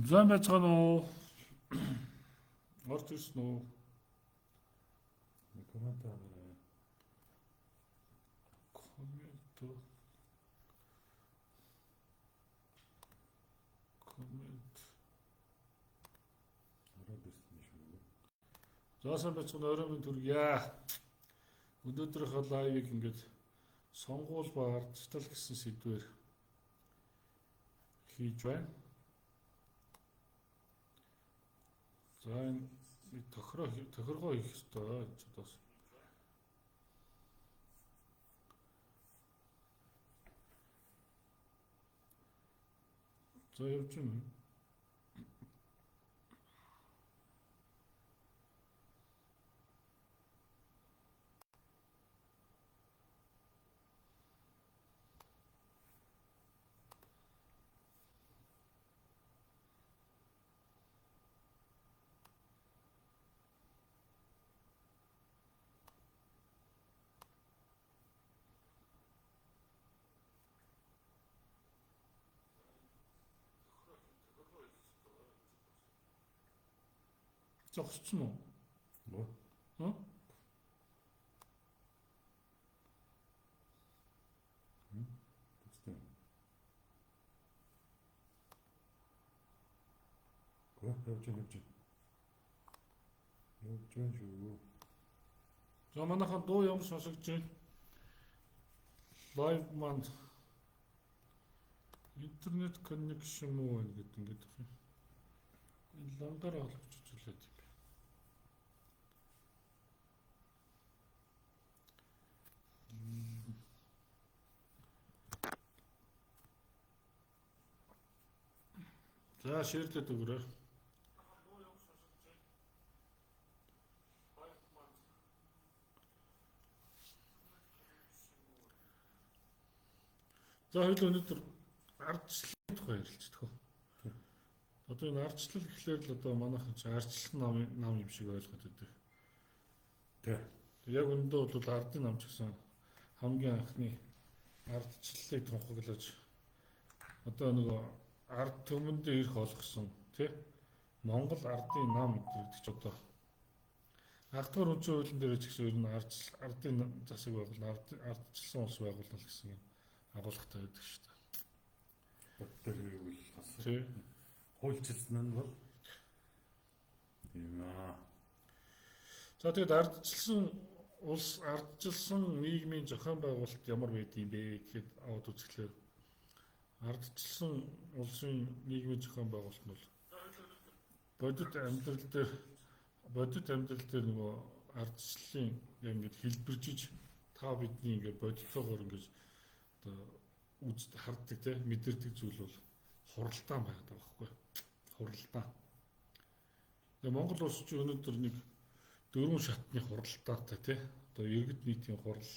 Зам байцгаана уу? Орж ирсэн үү? Коммент аваарай. Коммент коммент. Ороод ирсэн юм шиг үү? Зам байцгаана орой минь төргийа. Өнөөдрийнхөө лайвыг ингээд сонгуул ба ардчлал гэсэн сэдвээр хийж байна. За энэ тохиргоо хийх ёстой ч удаас. За явж байна. Зогссон уу? Боо. Хм? Тэстэй. Явж байна. Шүү. За манайхан дуу ямар сонсогдож байна? Лайв маань интернет коннекшн муу байна гэдэг ингээд байна. Энэ лангаараа холбогдож үлээд юм. За шеэрлээд өгөөрэй. За хоёул өнөөдөр ардчлалын тухай ярилцдаг. Одоо энэ ардчлал гэхлээр л одоо манайхан чи ардчлалын нам юм шиг ойлгоод байдаг. Тэ. Яг өндөө бол ардын нам ч гэсэн хамгийн анхны ардчлалыг тунхаглаж одоо нөгөө ард түмэндээ ирэх олгосон тий Монгол ардын нам гэдэг ч одоо ардгаар үнцэн хуулийн дээр ч гэсэн ер нь ардын засаг байгуул ардчилсан улс байгуулалт гэсэн юм агуулгатай байдаг шүү дээ. Баттер гэвэл бас Тий. хуульчилсан нь бол юм аа. За тэгээд ардчилсан нийгмийн зохион байгуулалт ямар байдığım бэ гэхэд аваад үзэхлээр ардчилсан улсын нийгмийн зохион байгуулалт нь бол бодит амьдрал дээр нөгөө ардчлалын ингээд хэлбэржиж та бидний ингээд бодитоогоор ингээд одоо үзд харддаг те мэдэрдэг зүйл бол хуралдаан байгаад байгаа байхгүй хуралдаан. Тэгээ Монгол улс ч өнөөдөр нэг 4 шатны хуралдаатай те одоо иргэд нийтийн хурал.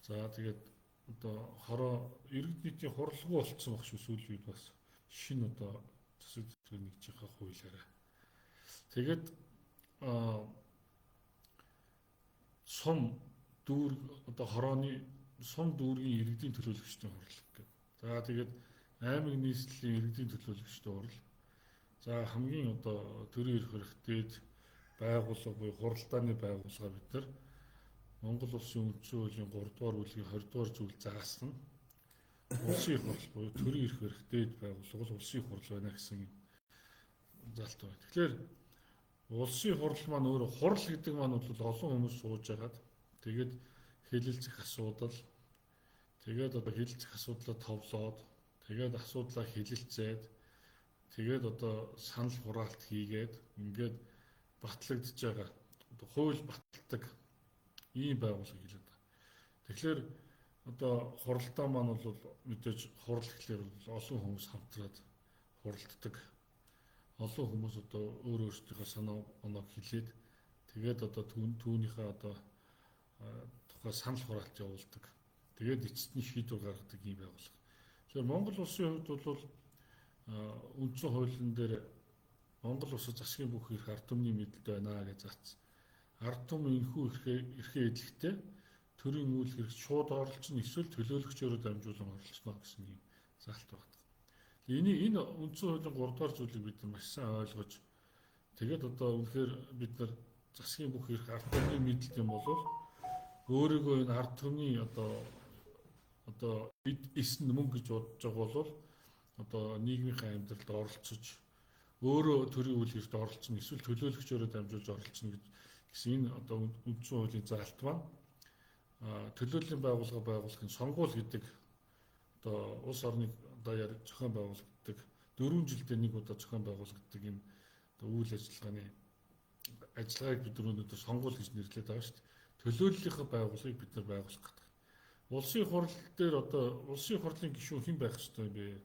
За тэгээд одоо хороо иргэд нийтийн хурлгүй болцсон баг шүү сүүлийн үед бас шинэ одоо засаг зүтгэл нэгжийнхээ хуулиараа. Тэгээд сум дүүрэг одоо хорооны сум дүүргийн иргэдийн төлөөлөгчдийн хурал гэдэг. За тэгээд аймаг нийслэлийн иргэдийн төлөөлөгчдийн хурал. За хамгийн одоо төрийн эрх хэрэгтэй байгууллага буюу хуралдааны байгууллага бид нар Монгол улсын үндсэн хуулийн 3 дугаар бүлгийн 20 дугаар зүйл заасан улсын их хурал буюу төрийн эрх хэрэгтэй байгууллага бол улсын их хурал байна гэсэн залт байна. Тэгэхээр улсын хурал маань өөрөө хурал гэдэг маань бол олон хүмүүс сууж байгаад тэгээд хэлэлцэх асуудал тэгээд одоо хэлэлцэх асуудлаа товлоод тэгээд асуудлаа хэлэлцээд тэгээд одоо санал хураалт хийгээд ингээд батлагдж байгаа одоо хууль баталдаг ийм байгууллага хэлээд байна. Тэгэхээр одоо хуралдаа маань бол мэдээж хурал гэхлээр олон хүмүүс хамтраад хуралддаг. Олон хүмүүс одоо өөрсдийнхөө санаа оноог хэлээд тэгээд одоо түүнийхээ одоо тухай санал хураалт явуулдаг. Тэгээд эцэст нь шийдвэр гаргадаг ийм байгууллага. Тэгэхээр Монгол улсын хувьд бол үндсэн хуулийн дээр Монгол улсад засгийн бүх эрх ард түмний мэдэлд байна гэж заасан. Ард түмэн энэхүү эрхээ эдлэхдээ төрийн үйл хэрэгт шууд оролцсон эсвэл төлөөлөгчөөрөө дамжуулан оролцоно гэсэн юм залт байна. Энэ үндсэн хуулийн 3 дугаар зүйлийг бид нар маш сайн ойлгож тэгээд одоо үнэхээр бид нар засгийн бүх эрх ард түмний мэдэлт юм бол өөрийгөө энэ ард түмний одоо бид эсэнд мөнгө гэж бодож байгаа бол одоо нийгмийн амьдралд оролцож өөрөө төрийн үйл хэрэг оролцсон эсвэл төлөөлөгчөөрөө дамжуулж оролцсон гэсэн энэ одоо үндсэн хуулийн заалт маань төлөөллийн байгууллага байгуулахын сонгуул гэдэг одоо улс орны даяар зохион байгуулагддаг 4 жилдээ нэг удаа зохион байгуулагддаг энэ одоо үйл ажиллагааг бид өнөөдөр сонгуул гэж нэрлэдэг байгаа шүү дээ. Төлөөллийнхаа байгууллагыг бид нар байгуулах гэдэг. Улсын хурал дээр одоо улсын хурлын гишүүн хэн байх ёстой юм бэ?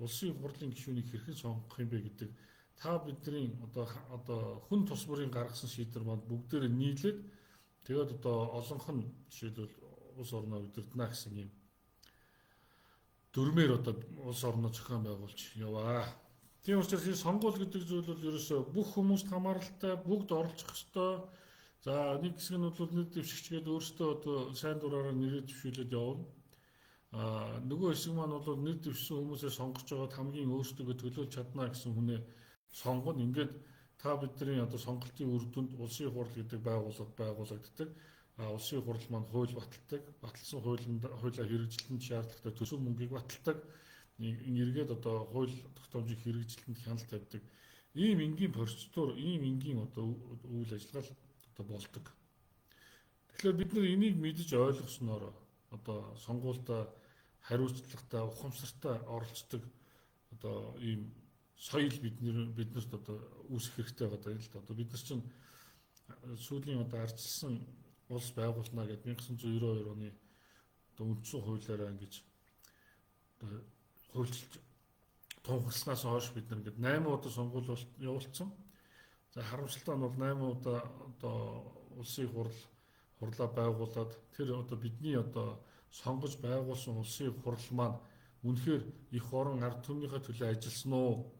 Улсын хурлын гишүүнийг хэрхэн сонгох юм бэ гэдэг та бидний одоо хүн тус бүрийн гаргасан шийдвэр манд бүгдээрээ нийлээд тэгээд одоо олонх нь жишээлбэл улс орноо удирдана гэсэн юм дөрмээр одоо улс орноо зохион байгуулж яваа. Тийм учраас энэ сонгуул гэдэг зүйл бол ерөөсөө бүх хүмүүст хамааралтай, бүгд оролцох ёстой. За нэг хэсэг нь бол нэр дэвшигчгээд өөрсдөө одоо сайн дураараа нэрээ дэвшүүлээд явна. Нөгөө хэсэг маань бол нэр дэвшсэн хүмүүсээ сонгож байгаад хамгийн өөрсдөө төлөөлж чадна гэсэн хүнээ сонгоно. Ингээд та бидний одоо сонголтын үр дүнд улсын хурал гэдэг байгууллага байгуулагддаг. Улсын хурал маань хууль баталдаг. Баталсан хуулиа хэрэгжилтэнд шаардлагатай төсөв мөнгийг баталдаг. Эргээд одоо хууль тогтоомжийг хэрэгжилтэнд хяналт тавьдаг. Ийм энгийн процедур, ийм энгийн одоо үйл ажиллагаа одоо болдог. Тэгэхээр бид нар энийг мэдэж ойлгосноор одоо сонгуультай хариуцлагатай, ухамсартай оролцдог одоо ийм соёл биднэрт одоо үүсэх хэрэгтэй байгаа даа л да. Одоо бид нар чинь сүүлийн одоо ардчилсан улс байгуулна гэдэг 1992 оны одоо үндсэн хуулиараа ингэж одоо хуульчилж тунхагласнаас хойш бид нар ингээд 8 удаа сонгуул явуулсан. За харамсалтай нь бол 8 удаа одоо улсын хурлаа байгуулад тэр одоо бидний одоо сонгож байгуулсан улсын хурал маань үнэхээр их орон ард түмнийхээ төлөө ажилласан уу?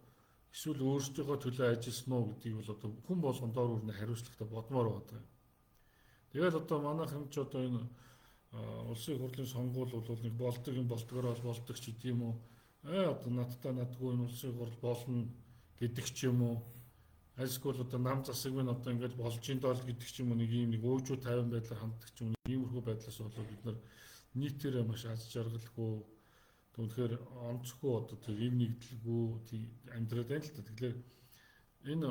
Эсвэл өөрсдийнхөө төлөө ажилласан уу гэдгийг бол одоо хүн болгондоор үрнэ хариуцлагатай бодмоор байгаа. Тэгээд одоо манайхан ч одоо энэ улсын хурлын сонгуул бол нэг болдог юм болдгороо болдог ч гэдэм үү. Одоо надгүй энэ улсын хурал болно гэдэг ч юм уу. Эсвэл одоо нам засаг минь одоо ингэж болж ин доо гэдэг ч юм уу нэг ийм нэг өөжөө 50 байдлаар ханддаг ч юм уу. Иймэрхүү байдлаас болоод бид нар нийтээрээ маш аз жаргалгүй тэгэхээр онцгүй одоо тэр эв нэгдэлгүй амьдраад байна л та. Тэгэхээр энэ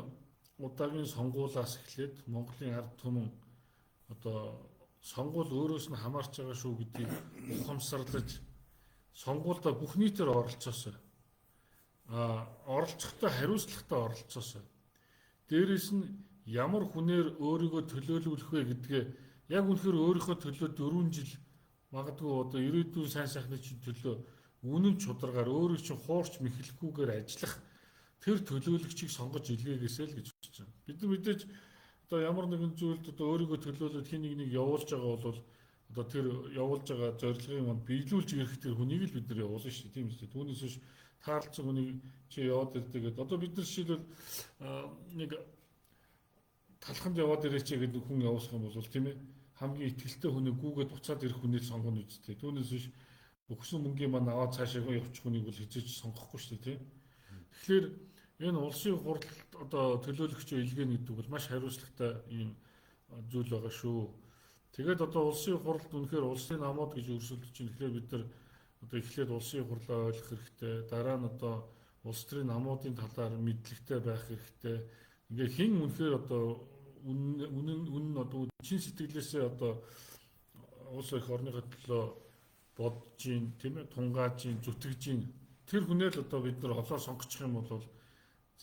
удаагийн сонгуулиас эхлээд Монголын ард түмэн одоо сонгуул өөрөөс нь хамаарч байгаа шүү гэдгийг ухамсарлаж сонгуультай бүх нийтээр оролцоосоо. Оролцохдоо хариуцлагатай оролцоосоо. Дээрээс нь ямар хүнээр өөрийгөө төлөөлүүлэх вэ гэдгээ яг үнэхээр өөрийнхөө төлөө 4 жил магадгүй одоо ирээдүйн сайн сайхны төлөө үнэн чударгаар өөрийг чинь хуурч мэхлэхгүйгээр ажиллах тэр төлөөлөгчийг сонгож илгээгээсэй л гэж бодож байна. Бид мэдээж одоо ямар нэгэн зүйлд одоо өөрийгөө төлөөлөд хин нэг явуулж байгаа бол одоо тэр явуулж байгаа зорилгын манд биелүүлж ирэх тэр хүнийг л бид нар явуулна шүү дээ. Тийм үстэй. Түүнээс биш таалцсан хүнийг чи яваад ирдэг гэдэг. Одоо бид нар жишээлбэл нэг талханд яваад ирээч гэдэг хүн явуулах юм бол тийм ээ хамгийн ихтэй хүнийг гүүгээд буцаад ирэх хүнийг сонгоно үстэй. Түүнээс биш өгсөн мөнгөний маань аваад цаашаа явуучих хүнийг бол хизээж сонгохгүй шүү дээ. Тэгэхээр энэ улсын хурал одоо төлөөлөгчөө илгээнэ гэдэг бол маш хариуцлагатай ийм зүйл байгаа шүү. Тэгээд одоо улсын хуралд үнэхээр улсын намууд гэж өрсөлдөж байна. Тэгэхээр бид нар одоо эхлээд улсын хурлаа ойлгох хэрэгтэй. Дараа нь одоо улс төрийн намуудын талаар мэдлэгтэй байх хэрэгтэй. Ингээ хэн үнэхээр одоо үнэн одоо чин сэтгэлээсээ одоо улс их орныхоо төлөө бодож ийн тийм ээ тунгааж ийн зүтгэж ийн тэр хүнээр л одоо бид нар олоо сонгочих юм бол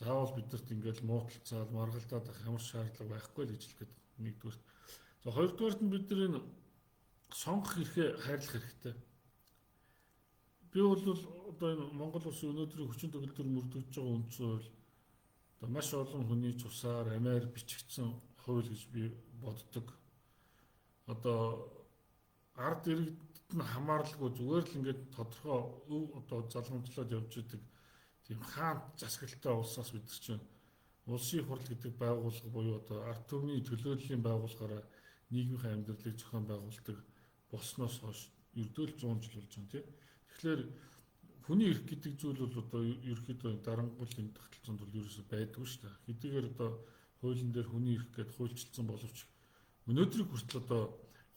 заавал бидэрт ингээл мууталцаад маргалдаад авах ямар шаардлага байхгүй л гэж хэлгээд нэгдүгээр. За хоёрдугаарт нь бид нар энэ сонгох эрхээ хайрлах хэрэгтэй. Би бол одоо энэ Монгол улсын өнөөдрийн хүчин төгөлдөр мөрдөгдөж байгаа үндсэн хууль одоо маш олон хүний цусаар амиар бичигдсэн хууль гэж би боддог. Одоо ард иргэдэд нь хамааралгүй зүгээр л ингээд тодорхой өв одоо залгамжлаад явж идэг тийм хаант засаглалтай улсаас бид чинь улсын хурал гэдэг байгууллага буюу одоо ард түмний төлөөллийн байгууллагаараа нийгмийн амьдралыг зохион байгуулдаг болсноос хойш ердөөл 100 жил болж байна тийм. Тэгэхээр хүний эрх гэдэг зүйл бол одоо ерөөхдөө дарангуулын тогтолцоонд бол ерөөсөй байдгүй шүү дээ. Хэдийгээр одоо хуулийн дээр хүний эрх гэдээ хуульчилсан боловч өнөөдрийг хүртэл одоо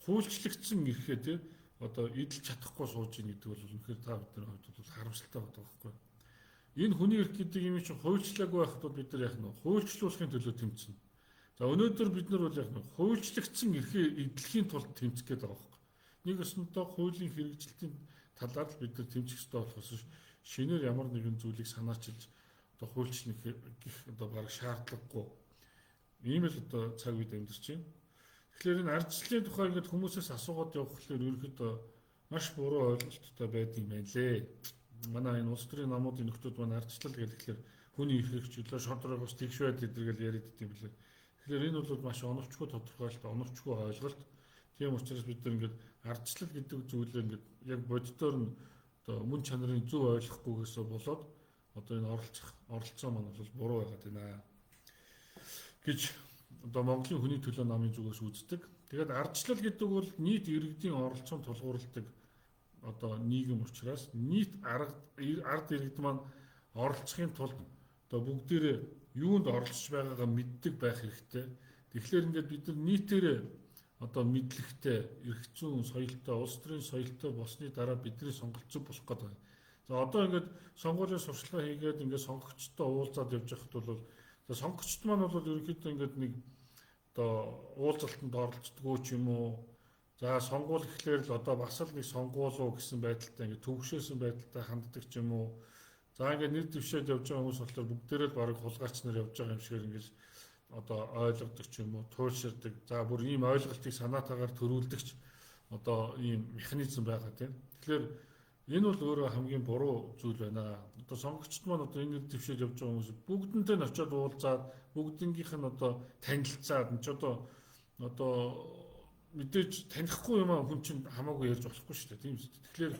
хуульчлагдсан эрхээ тий одоо эдэлж чадахгүй сууж ийн гэдэг бол үнэхээр та бидний хувьд бол харамсалтай байдаг байхгүй. Энэ хүний эрх гэдэг юм чинь хуульчлаагүй байхад бол бид нар яах нь хуульчлуулахын төлөө тэмцэнэ. За өнөөдөр бид нар бол яах нь хуульчлагдсан эрхээ эдлэхийн тулд тэмцэх гээд байгаа байхгүй. Нэг өснөдөө хуулийн хэрэгжилтийн талаар л бид нар тэмцэх ёстой болохоос шинээр ямар нэгэн зүйлийг санаачилж одоо хуульчлах гэх одоо баг шаардлагагүй. Ийм л одоо цаг үед амьдарч байна. Тэгэхээр энэ ардчлалын тухай ингээд хүмүүсээс асуугаад явхлаар ерөнхийдөө маш буруу ойлголттой байдаг юм байна лээ. Манай энэ улс төрийн намуудын нөхдүүд маань ардчлал гэхэлэр хүний эрхийг чөлөө шодрогоос тэгш байд гэдэргээл яриад идэв юм билээ. Тэгэхээр энэ бол маш оновчгүй тодорхойлолт, оновчгүй ойлголт. Тийм учраас бид нар ингээд ардчлал гэдэг зүйлээ ингээд яг боддоор нь одоо мөн чанарын зөв ойлгохгүйгээс болоод одоо энэ оролцоо маань бол буруу байгаад байна гэж одоо Монголын хүний төлөө намын зүгээс үздэг. Тэгээд ардчлал гэдэг бол нийт иргэдийн оролцоонд тулгуурладаг одоо нийгэм учраас нийт ард иргэд маань оролцохын тулд одоо бүгдээрээ юунд оролцож байгаагаа мэддэг байх хэрэгтэй. Тэгэхээр ингээд бид нар нийтээрээ одоо мэдлэгтэй, эрх зүйн соёлтой, улс төрийн соёлтой болсны дараа бидний сонголт зөв болох гэдэг. За одоо ингээд сонгуулийн сурчлагаа хийгээд ингээд сонгогчтой уулзаад явж байхад бол сонгогчд маань бол ерөнхийдөө ингээд нэг одоо уулзалтанд оролцдгоо ч юм уу. За сонгуул гэхлээр л одоо бас л нэг сонгуулуу гэсэн байдалтай ингээд төвшөөсөн байдалтай ханддаг ч юм уу. За ингээд нэр дэвшээд явж байгаа хүмүүс болохоор бүгдээрээ л барыг хулгайч нар явж байгаа юм шигээр ингээд одоо ойлгодог ч юм уу, туйлширдаг. За бүр ийм ойлголтыг санаатаагаар төрүүлдэгч одоо ийм механизм байгаа тийм. Тэгэхээр энэ бол өөрөө хамгийн буруу зүйл байна. Одоо сонгогчд маань одоо энэ нэр дэвшээд явж байгаа хүмүүс бүгдэнтэй нь очиод уулзаад бүгднгийнх нь одоо танилцаад энэ ч одоо мэдээж танихгүй юм хүн чинь хамаагүй ярьж болохгүй шүү дээ тийм үү. Тэгэхээр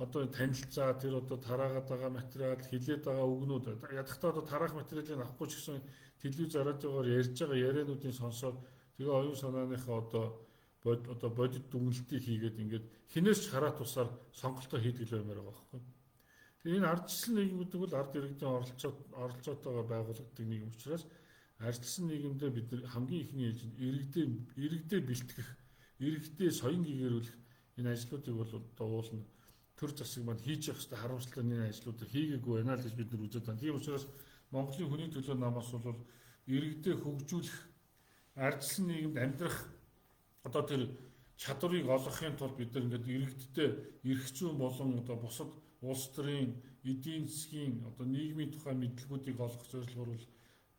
одоо танилцаа тэр одоо тараагаад байгаа материал хилээд байгаа үгнүүд ядахтаа одоо тараах материалыг авахгүй ч гэсэн телевиз радиогоор ярьж байгаа яриануудын сонсоод тэгээ оюун санааныхаа одоо бодит дүгнэлтийг хийгээд ингээд хинээс ч хараа тусаар сонголтоо хийдэг л баймаар байгаа байхгүй. Тэгээ энэ ардчилсан нийгэм гэдэг бол ард иргэдийн оролцоотойгоо байгуулагддаг нийгэм учраас ардчилсан нийгэмдээ бид хамгийн ихний иргэдээ бэлтгэх, иргэдээ соён гэгэрүүлэх энэ ажлуудыг бол одоо уулна төр засаг маань хийж явах хэрэгтэй харамсалтай энэ ажлуудыг хийгээгүй байна л гэж бид нар үзэж байна. Тийм учраас Монголын хүний төлөө намаас бол иргэдээ хөгжүүлэх, ардчилсан нийгэмд амьдрах одоо тэр чадварыг олгохын тулд бид нар ингээд иргэдтэй эрх зүйн болон одоо бусад улс төрийн эдийн засгийн одоо нийгмийн тухай мэдлэгүүдийг олгох зорилгоор бол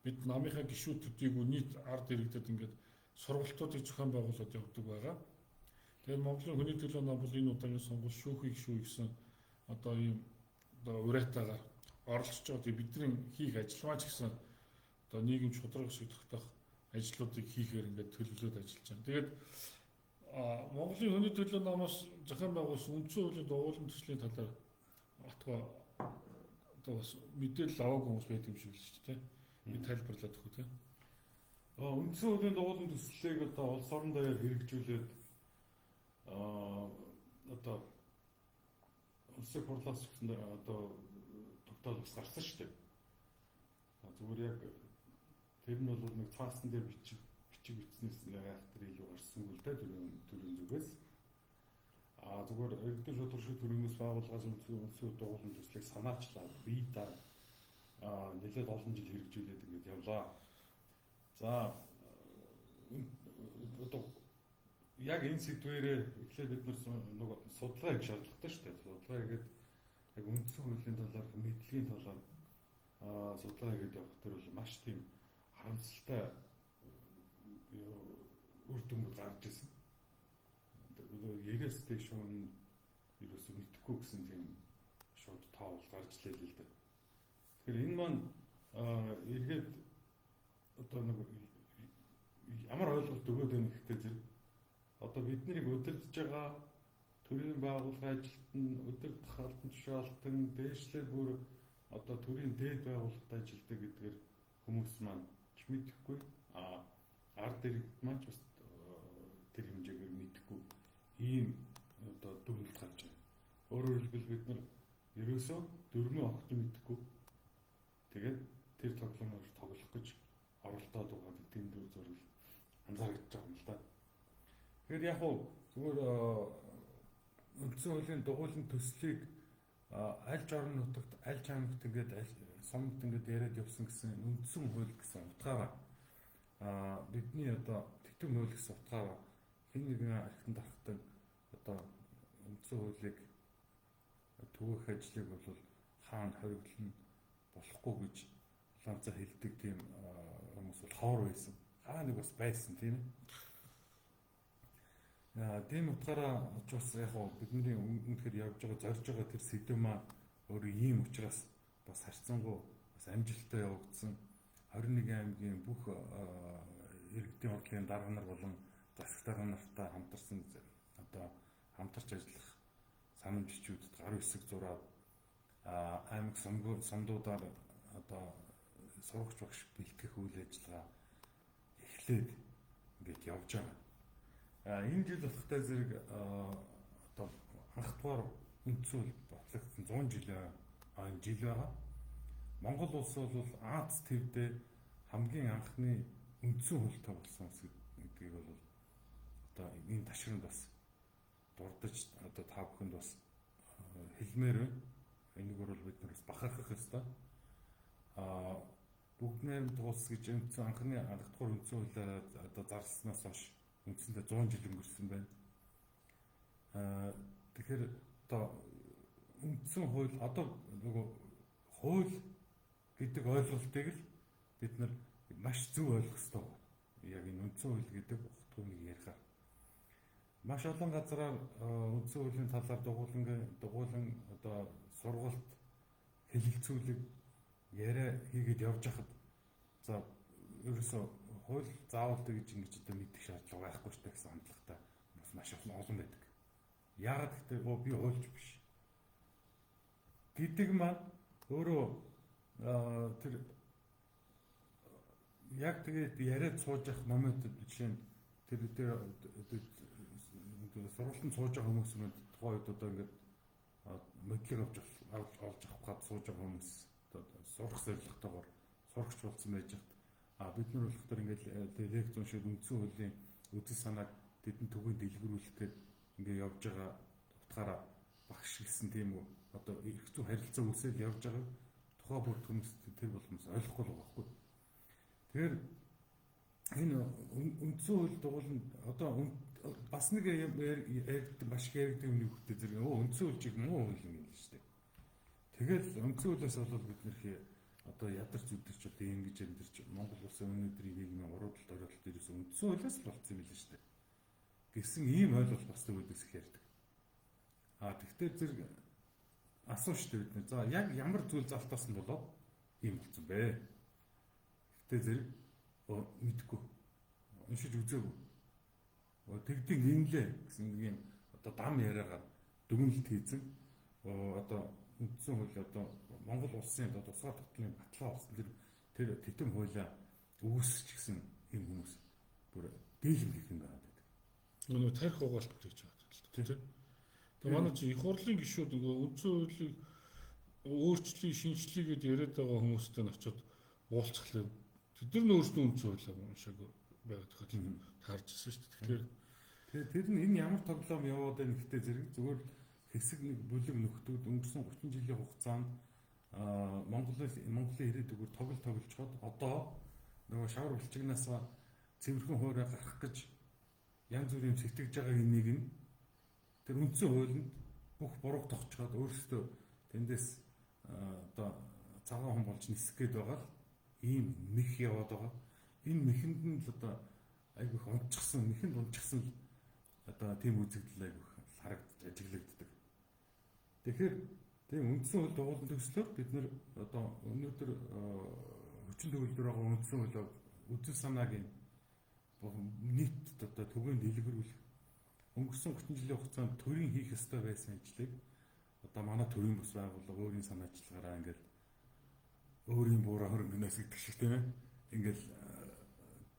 бид намынхаа гишүүд төдийгүй нийт ард иргэдэд ингээд сургалтуудыг зохион байгуулад явдаг байгаа. Тэгээд Монголын хүний төлөө нам бол энэ удаагийн сонгуул шүүхийг шүү гэсэн одоо ийм одоо уриатаагаар оролцож байгаа бидний хийх ажиллагаа ч гэсэн одоо нийгэм шударга шиг тогтоох ажлуудыг хийхээр ингээд төлөвлөд ажиллаж байна. Тэгээд Монголын хүний төлөө намаас зохион байгуулсан үндсэн хуулийн дагуулын төслийн талаар батгаа одоо бас мэдээлэл аваагүй хүмүүс байдаг юм шиг л шүү дээ. Би тайлбарлаад өгөх үү те. Үндсэн хуулийн дагуулын төслийг одоо улс орон даяар хэрэгжүүлээд одоо улсын хурлаас гэсэн одоо тогтоолгос гарсан шүү дээ. Зүгээр яг тэр нь бол нэг цаасан дээр бичиг бичснээс айхтар илүү гарсангүй л дээ төрийн зүгээс. Зүгээр эрдэнэ шударга төрөөс байгууллагаас үндсэн дагуулын төслийг санаачлаад бие даа нэлээд олон жил хэрэгжүүлээд ингэж явлаа. За одоо яг энэ сэдвээрээ эхлээд бид нэг судалгаа хийх шаардлагатай шүү дээ. Судалгаа хийгээд яг үндсэн хуулийн талаар мэдлэгийн талаар судалгаа хийгээд явах төр бол маш тийм харамсалтай үр дүнг гарч ирсэн. Ярээс дэш шуун ерөөсөө мэдэхгүй гэсэн тийм шууд тоол гарч лээ л дээ. Тэгэхээр энэ маань эргээд одоо нэг ямар ойлголт өгөөд байна гэхдээ зэрэг одоо биднийг удирдах байгаа төрийн байгууллагын ажилтан, удирдах албан тушаалтан, дээшлэл бүр одоо төрийн дээд байгууллагад ажилладаг гэдгээр хүмүүс маань ч мэдэхгүй ард иргэд маань ч бас тэр хэмжээгээр мэдэхгүй ийм одоо дүгнэлт гарч байна. Өөрөөр хэлбэл бид нар ерөөсөө дөрмөө огт мэдхгүй. Тэгээд тэр тоглоомоор тоглох гэж оролдоод байгаа гэдгийг дөр зөвл анзаарч байгаа юм л да. Тэгэхээр яг уу зүгээр үндсэн хуулийн дугуйлан төслийг аль орон нутагт аль чамд ингээд сомд ингээд яриад явсан гэсэн үндсэн хууль гэсэн утгаараа бидний одоо тэтгэм хууль гэсэн утгаараа хэн нэгэн архитан дарахтан одоо үндсэн хуулийг түгэх ажлыг бол хаана хориглоно болохгүй гэж ланцаа хэлдэг тийм хүмүүс бол ховор байсан. Хаа нэг бас байсан тийм ээ. Тийм утгаараа учраас яг бидний үнэхээр явж байгаа зорж байгаа тэр сэдв маа өөрөө ийм учраас бас харьцангуй бас амжилттай явагдсан. 21 аймгийн бүх иргэдийн хурлын дарга нар болон засаг дарга нартай хамтарсан одоо хамтарч ажиллах санамжчүүдэд гар үсэг зураад аймаг сомдуудаар одоо сурагч багш бэлтгэх үйл ажиллагаа эхлээд ингээд явж байгаа. Энэ жил болохтой зэрэг одоо анх дугаар үндсэн хууль батлагдсан 100 жилийн жил байгаа. Монгол улс бол Аз твдээ хамгийн анхны үндсэн хуультай болсон гэдгийг бол одоо энэ ташранд бас дурдж одоо та бүхэнд бас хэлмээр байна. Энийг бол бид нар бас бахархах ёстой. Бүгд найрамд улс гэж үндсэн анхны анх дугаар үндсэн хуулиар одоо зарласнаас хойш үндсэндээ 100 жил өнгөрсөн байна. Тэгэхээр одоо үндсэн хууль одоо нөгөө хууль гэдэг ойлголтыг л бид нар маш зөв ойлгох ёстой. Яг энэ үндсэн хууль гэдэг утгыг ярихаар маш олон газараар үндсэн хуулийн талаар дугуйлан одоо сургалт хэлэлцүүлэг яриа хийгээд явж хахад за ерөөсөө хууль заавал гэж ингэж одоо мэдэх шаардлага байхгүй ч гэсэн хандлагатай бас маш олон байдаг. Яагаад гэвэл би хуульч биш гэдэг маань өөрөө тэр яг тэгээд яриад сууж явах моментэд жишээ нь тэр сургалтанд сууж байгаа хүмүүс нь тухайн үед одоо ингээд мэдлэг олж авах гад сууж байгаа хүмүүс сурах зорилготойгоор сурагч болсон байж хат бид нар болохоор ингээд лекц уншаад үндсэн хуулийн үзэл санааг тэдэнд түгээн дэлгэрүүлэхэд ингээд явж байгаа утгаараа багш гэсэн тийм үү одоо их зүй харилцаа үүсэл явж байгаа тухайн бүрд хүмүүс тэр боломж ойлгохгүй л байгаа хгүй. Тэгэхээр энэ үндсэн хууль дугуйлан одоо бас нэг маш их яригддаг юм хөтэ зэрэг үндсэн хууль чиг муу хууль юм л шүү дээ. Тэгэл үндсэн хуулиас бол бид нэр одоо ядарч зүдэрч одоо ингэж амьдэрч Монгол улсын өнөөдрийн нийгмийн уруудалт оролт ерөөс үндсэн хуулиас л болцсон юм л шүү дээ. Гэсэн ийм ойлголт бас төвөөс их ярьдаг. Тэгвэл зэрэг асууж шүү дээ бид нэ. За яг ямар зүйл залтаас нь болоод ийм болсон бэ? Тэгвэл зэрэг мэдгүй. Уншиж үзээгүй. Тэгдэг инлээ гэсэн нэг юм одоо дам яриагаар дүгнэлт хийсэн. Одоо үндсэн хууль одоо Монгол улсын одоо тусгай тогтнолын баталгаа болсон тэр тэтэм хуулиа үүсч гисэн юм хүмүүс бүр дийлэн гэх юм байна. Нөгөө тарих угаалт гэж байгаа юм л тийм. Тэгээ манай чи их хурлын гишүүд нөгөө үндсэн хуулийг өөрчлөлийн шинжилгээгээд яриад байгаа хүмүүстэй нь очиод уулзхлаа. Тэд нар өөрсдөө үндсэн хуулийг уншааг байгаад тэгэхээр таарч ирсэн шүү дээ. Тэгэхээр тэр нь энэ ямар тоглоом яваад байна гэхдээ зэрэг зүгээр хэсэг нэг бүлэг нөхдүүд өнгөрсөн 30 жилийн хугацаанд Монголын ирээд зүгээр тоглолцоход одоо нөгөө шавар булчигнаас цэвэрхэн хуурай гарах гэж янз бүрийн сэтгэж байгаа энийг нь тэр үндсэн хуулинд бүх буруу тогтчоод өөрсдөө тэндээс одоо цагаан хүн болж нисэх гээд байгаа л ийм мэх яваад байгаа. Энэ мэхэнд нь л одоо айгүйх унтчихсан, мэхэнд унтчихсан л одоо тийм үзэгдэл айгүйх харагдаж ажиглагддаг. Тэгэхээр тийм үндсэн хууль дугуйлан төслөөр бид нэр одоо өнөөдөр хүчин төгөлдөр байгаа үндсэн хуулийг үзэл санааг нийт одоо түгээн дэлгэрүүлэх өнгөрсөн 30 жилийн хугацаанд төрийн хийх ёстой байсан ажлыг одоо манай төрийн бас байгууллага өөрийн санаачлагаараа ингээл өөрийн буураа хөрөнгөнөөс гэдэг шиг тийм ээ ингээл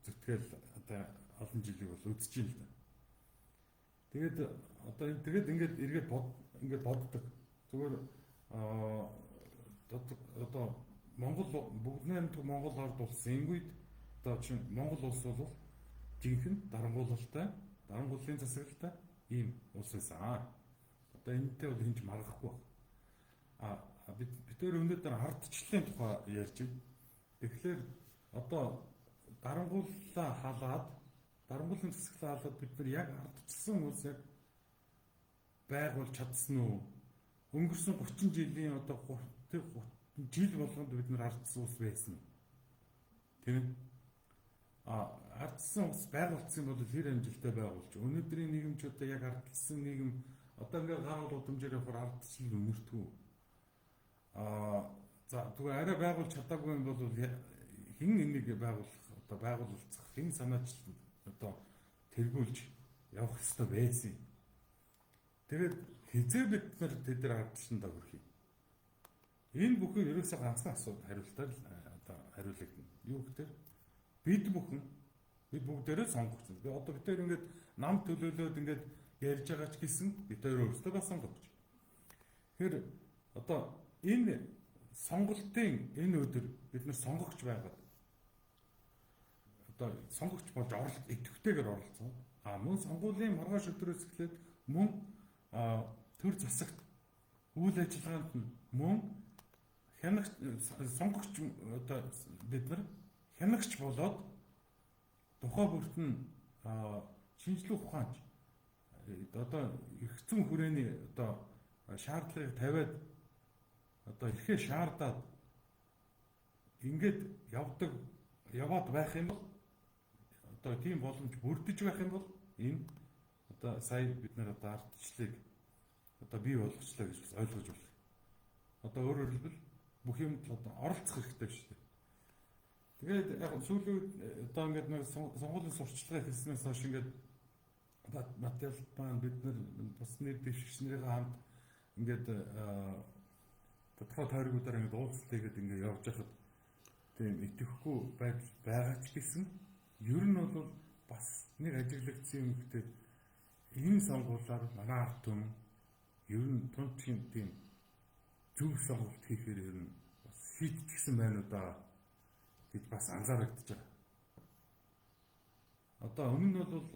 зүтгэл одоо олон жилиг бол үзэж юм л да. Тэгээд одоо ингээд эргээд боддог. Зүгээр Аа одоо Монгол бүгд найрамдах Монгол ард улс энэ үед одоо чинь Монгол улс бол жинхэнэ дарангууллын засаглалтай ийм улс байсан. Одоо энэтэй бол хинж маргахгүй байна. Бид тэр өнөөдөр ардчлалын тухай ярьж байна. Тэгэхээр одоо дарангууллын засаглалаа халаад бид нар яг ардчилсан улс яг байгуулж чадсан уу? Өнгөрсөн 30 жилийн одоо 30 жил болгонд бид нар ардсан улс байсан. Тийм ээ. Ардсан улс байгуулсан бол хэр амжилттай байгуулж. Өнөөдрийн нийгэмчүүд яг ардсан нийгэм одоо ингээд гаргал удамжаар явахаар ардчлал өмөртгөө. За тэгвэл арай байгуулж чадаагүй юм бол хэн энийг байгуулах хэн санаач одоо тэргүүлж явах хэрэгтэй байсан. Тэгээд хизээ бид нар тэдэр ардчлалтанд хүрэх юм. Энэ бүхэн ерөөсөө ганцхан асуулт хариултаар одоо хариулагдана. Юу гэхээр бид бүгдээрээ сонгогч. Одоо бид хоёр ингээд нам төлөөлөөд ингээд ярьж байгаа ч гэсэн бид хоёр өөрсдөө бас сонгогч. Тэгэхээр одоо энэ сонголтын энэ өдөр бид нар сонгогч байгаад одоо сонгогч болж идэвхтэйгээр оролцсон. Мөн сонгуулийн маргааш өдрөөс эхлээд мөн төр засагт үйл ажиллагаанд нь мөн сонгогч одоо бид нар хянагч болоод тухай бүрт нь шинжлэх ухаанч одоо эргэцэн хүрээний одоо шаардлагыг тавиад одоо ирэхээ шаардаад ингээд яваад байх юм бол одоо тийм боломж бүрдэж байх юм бол энэ одоо сая бид нар одоо ардчлалыг одоо бий болгочлаа гэж бас ойлгож байна. Одоо өөрөөр хэлбэл бүх юмд одоо оролцох хэрэгтэй шүү дээ. Тэгээд яг сүүлийн одоо ингээд нэг сонгуулийн сурталчилгаа хийснээс хойш ингээд материал маань бид нар бас нэр дэвшигчнэрийн хамт ингээд тодорхой тойргуудаар ингээд уулзалтайгээд ингээд явж байхад тийм итгэхгүй байгаа ч гэсэн ер нь бол бас нэг ажиглагдсан юм гэдэг энэ сонгуулиар манай ард түмэн ер нь тунчгийн тийм зөв сонголт хийхээр ер нь бас шийдчихсэн байна уу да гэж бас анзаарэгдэж байгаа. Одоо өмнө нь бол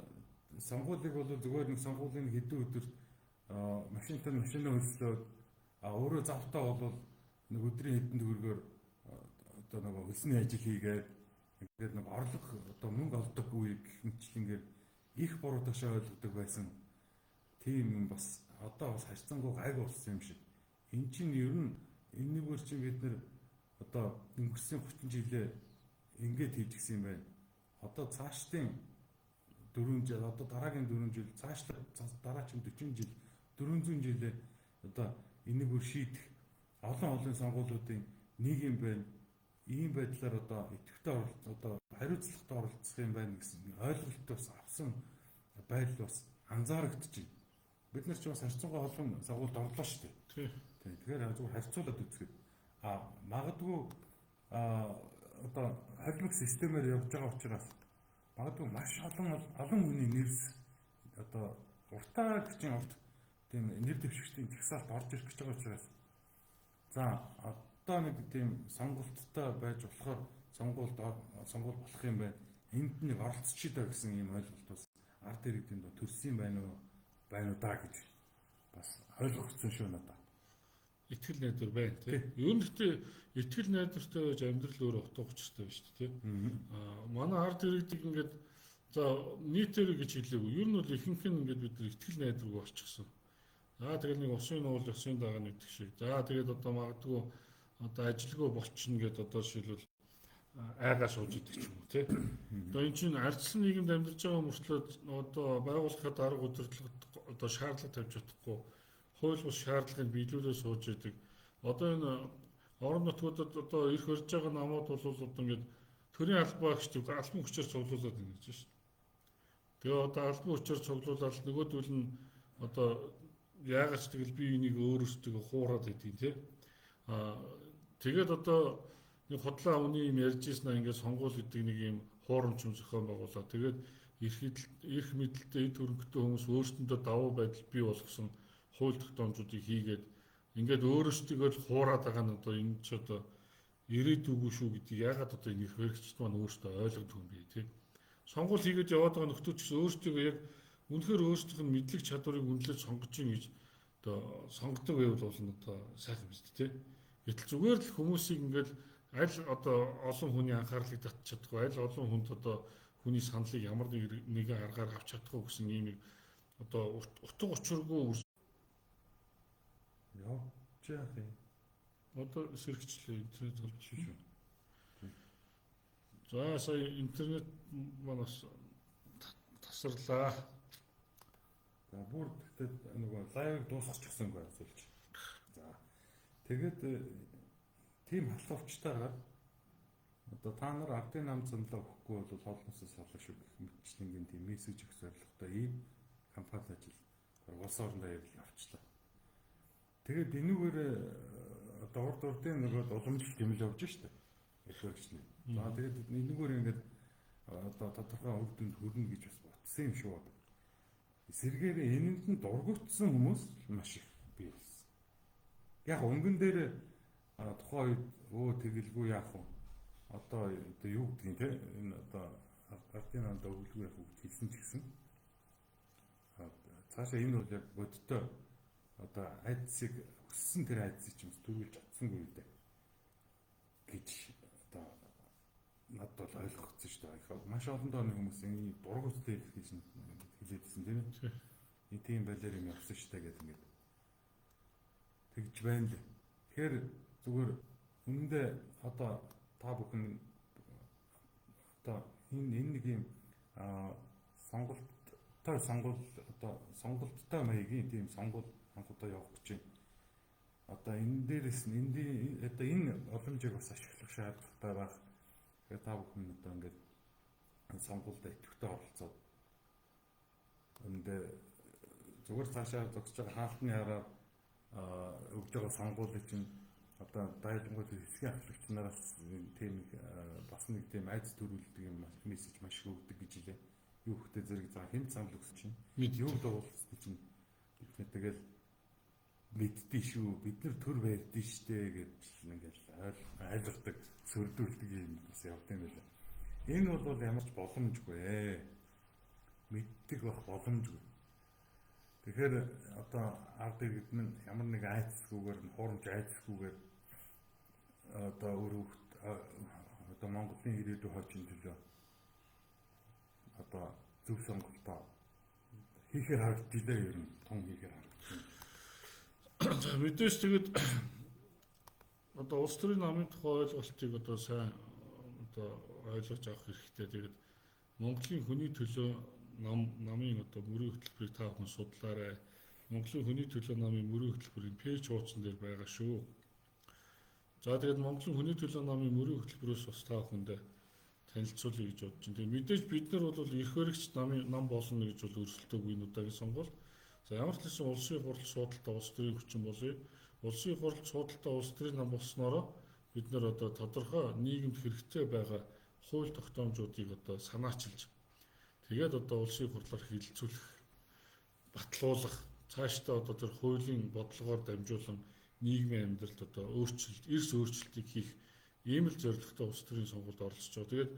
сонгуулийг бол зүгээр нэг сонгуулийн хэдэн өдөр машинаа хөлслөөд өөрөө завтаа бол нэг өдрийн хэдэн төгрөгөөр одоо нэг хөлсний ажил хийгээд ингээд нэг орлого одоо мөнгө олдоггүй гэх мэтлэнгээр их буруу ташаа ойлгодог байсан. Тийм юм бас одоо бас харьцангуй гайг болсон юм шиг. Энд чинь ер нь энэгээр чинь бид нэр одоо өнгөрсөн 30 жилээ ингээд хийж гисэн юм байна. Одоо цаашдын 4 жил одоо дараагийн 4 жил цаашлах дараагийн 40 жил 400 жилээ одоо энэгээр шийдэх олон сонгуулиудын нэг юм байна. Ийм байдлаар одоо идэвхтэй одоо хариуцлагатай оролцох юм байна гэсэн ойлголт бас авсан байдал бас анзаарэгдэж байна. Бид нар ч бас харьцангуй олон сонгуульд орлоо шүү дээ. Тийм. Тэгэхээр зүгээр харьцуулаад үзэхэд магадгүй одоо холимог системээр явж байгаа учраас магадгүй маш олон хүний нэрс одоо уртаа гिचийн урт тийм нэр дэвшигчдийн жагсаалт орж ирэх гэж байгаа учраас за одоо нэг тийм сонголттой байж болохоор сонгуул болох юм байна. Энд нэг оролцчих даа гэсэн юм ойлголт бас ард иргэдэнд төрсөн байна уу да гэж бас ойлгогдсон шүү надад. Итгэл найдвар байна тийм. Ер нь гэхдээ итгэл найдвартай байж амьдрал өөрөө утга учиртай байна шүү дээ тийм. Манай ард иргэдэг ингээд за нийтээр гэж хэлээгүй. Ер нь бол ихэнх нь ингээд бид нар итгэл найдваргүй болчихсон. Тэгэл нэг усын уул усын дагаа нэгдэг шиг. Тэгээд одоо магадгүй одоо ажилгүй болчихно гэдээ одоо жишээлбэл айгаа сууж идэг ч юм уу тий. Одоо энэ чинь ардсан нийгэмд амьдарч байгаа мөртлөө одоо байгууллагад арга удирдлагад одоо шаардлага тавьж чадахгүй хууль бус шаардлагыг биелүүлээ сууж идэг. Одоо энэ орон нутгуудад одоо ирэх барьж байгаа намууд бол одоо ингээд төрийн албаа гэж албан хүчээр цуглуулад байна гэж шүү дээ. Тэгээ одоо албан хүчээр цуглуулаад нөгөөдөл нь одоо яагаад ч тэгэл би энийг өөрөөсөө хуураад идэв тий. Тэгээд одоо нэг худлаа үний юм ярьж ийснэ ингээд сонгуул гэдэг нэг юм хуурамч юм зохион байгуулаад тэгээд эрх мэдэлтэй эд хөрөнгөтэй хүмүүс өөрсдөндөө давуу байдал бий болгосон хууль тогтоомжуудыг хийгээд ингээд өөрөөсдөө л хуураад байгаа нь одоо энэ ч одоо ирээдүгүү шүү гэдгийг ягаад одоо энэ их хэрэгчд маань өөрсдөө ойлгодог юм бэ тийм. Сонгуул хийгээд яваад байгаа нөхдөө ч гэсэн өөрсдөө яг үнэхээр өөрсдийнх нь мэдлэг чадварыг үнэлж сонгож ийн гэж одоо сонгодог байвал бол одоо сайхан биз дээ тийм. Гэтэл зүгээр л хүмүүсийг ингээд аль одоо олон хүний анхаарлыг татчих чадахгүй, аль олон хүнд одоо хүний саналыг ямар нэгэн аргаар авч чадахгүй гэсэн ийм одоо утга учиргүй явж яах юм. одоо сэргчлээ интернет толгой шүү. За сая интернет манаас тасарлаа. За бүр тэгтээ нөгөө лайвыг дуусгачихсангүй асуулж. За тэгээд тийм халуувчтайгаар одоо та нар ардын нам замлаа өгөхгүй бол хоолноосоо салах шүү гэх мэтчлэнгийн тийм мессеж өгөх зорилготой ийм компани ажил улс орондоо явуулчлаа. Тэгээд энүүгээр одоо урд урдын нөгөө уламжлалт юм л явж штэ. Эхлэгчний. За тэгээд энүүгээр ингээд одоо тодорхой өвдөнд хүрнэ гэж бас бодсон юм шүү. Сэргээр энэнд нь дургуутсан хүмүүс маш их бий болсон. Яг өнгөн дээр тухайн үед тэгэлгүй яах вэ? Одоо юу гэдгийг те энэ одоо ардын намд өгүүлгүй яах вэ хэлсэн ч гэсэн цаашаа энэ бол яг бодтой одоо айдсыг өссөн тэр айдсыг ч юм төрүүлж чадсангүй үү гэж одоо над бол ойлгогдсон шүү дээ. Маш олон тооны хүмүүс энэ дургууттай гэж хэлээдсэн тийм ээ. Энэ тийм байлаар юм явсан шүү дээ гэдэг ингээд тэгж байна л. Тэгэхээр зүгээр үнэндээ одоо та бүхэн одоо энэ нэг юм сонголттой маягийн тийм сонгуул анхудаа явах гэж байна. Одоо энэ дээрээс одоо энэ боломжийг бас ашиглах шаардлагатай байх. Тэгээд та бүхэн одоо ингээд сонгуульд идэвхтэй оролцоод үүндээ зүгээр цаашаа зогсож байгаа хаалтны хараар өгж байгаа сонгуулийг чинь одоо дайлагууд хэсгийн ахлагч нараас тийм бас нэг тийм айц төрүүлдэг юм мессеж маш их өгдөг гэж хэлээ. Юу хөтэ зэрэг за хэн санал өгсөн чинь юу дуулсан чинь тэгэл мэддээ шүү бид нар төр байрдээ штэ гэж ингээл ойлгодог сөрдүүлдэг юм бас явд юм байлаа. Энэ бол ямар ч боломжгүй мэддэг байх боломжгүй. Тэгэхээр одоо ард иргэд нь ямар нэг айцсгүйгээр хуурамч айцсгүйгээр одоо өөрөвт одоо Монголын ирээдүйн хожим төлөө одоо зөв сонголтоо хийхээр харагдчихлаа ер нь том хийхээр харагдсан. За мэдээж тэгээд одоо улс төрийн намын тухай ойлголтыг одоо сайн одоо ойлгож авах хэрэгтэй. Тэгээд Монголын хүний төлөө намын одоо мөрийн хөтөлбөрийг та бүхэн судлаарай. Монголын хүний төлөө намын мөрийн хөтөлбөрийн пэйж хуудсан дээр байгаа шүү. За тэгээд Монголын хүний төлөө намын мөрийн хөтөлбөрөөс бас та бүхэндээ танилцуулъя гэж бодож байна. Тэгээд мэдээж бид нар бол эрх баригчд нам болно гэж бол өрсөлдөөгүй энэ удаагийн сонгуул. За ямар ч хэлсэн улсын хурал суудалтай улс төрийн хүчин болъё. Улсын хурал суудалтай улс төрийн нам болсноороо бид нар одоо тодорхой нийгэмд хэрэгтэй байгаа хууль тогтоомжуудыг одоо санаачилж тэгээд одоо улсын хурлаар хилцүүлэх, батлуулах, цаашдаа одоо тэр хуулийн бодлогоор дамжуулан нийгмийн амьдралд одоо эрс өөрчлөлтийг хийх ийм л зорилготой улс төрийн сонгуульд оролцож байгаа. Тэгээд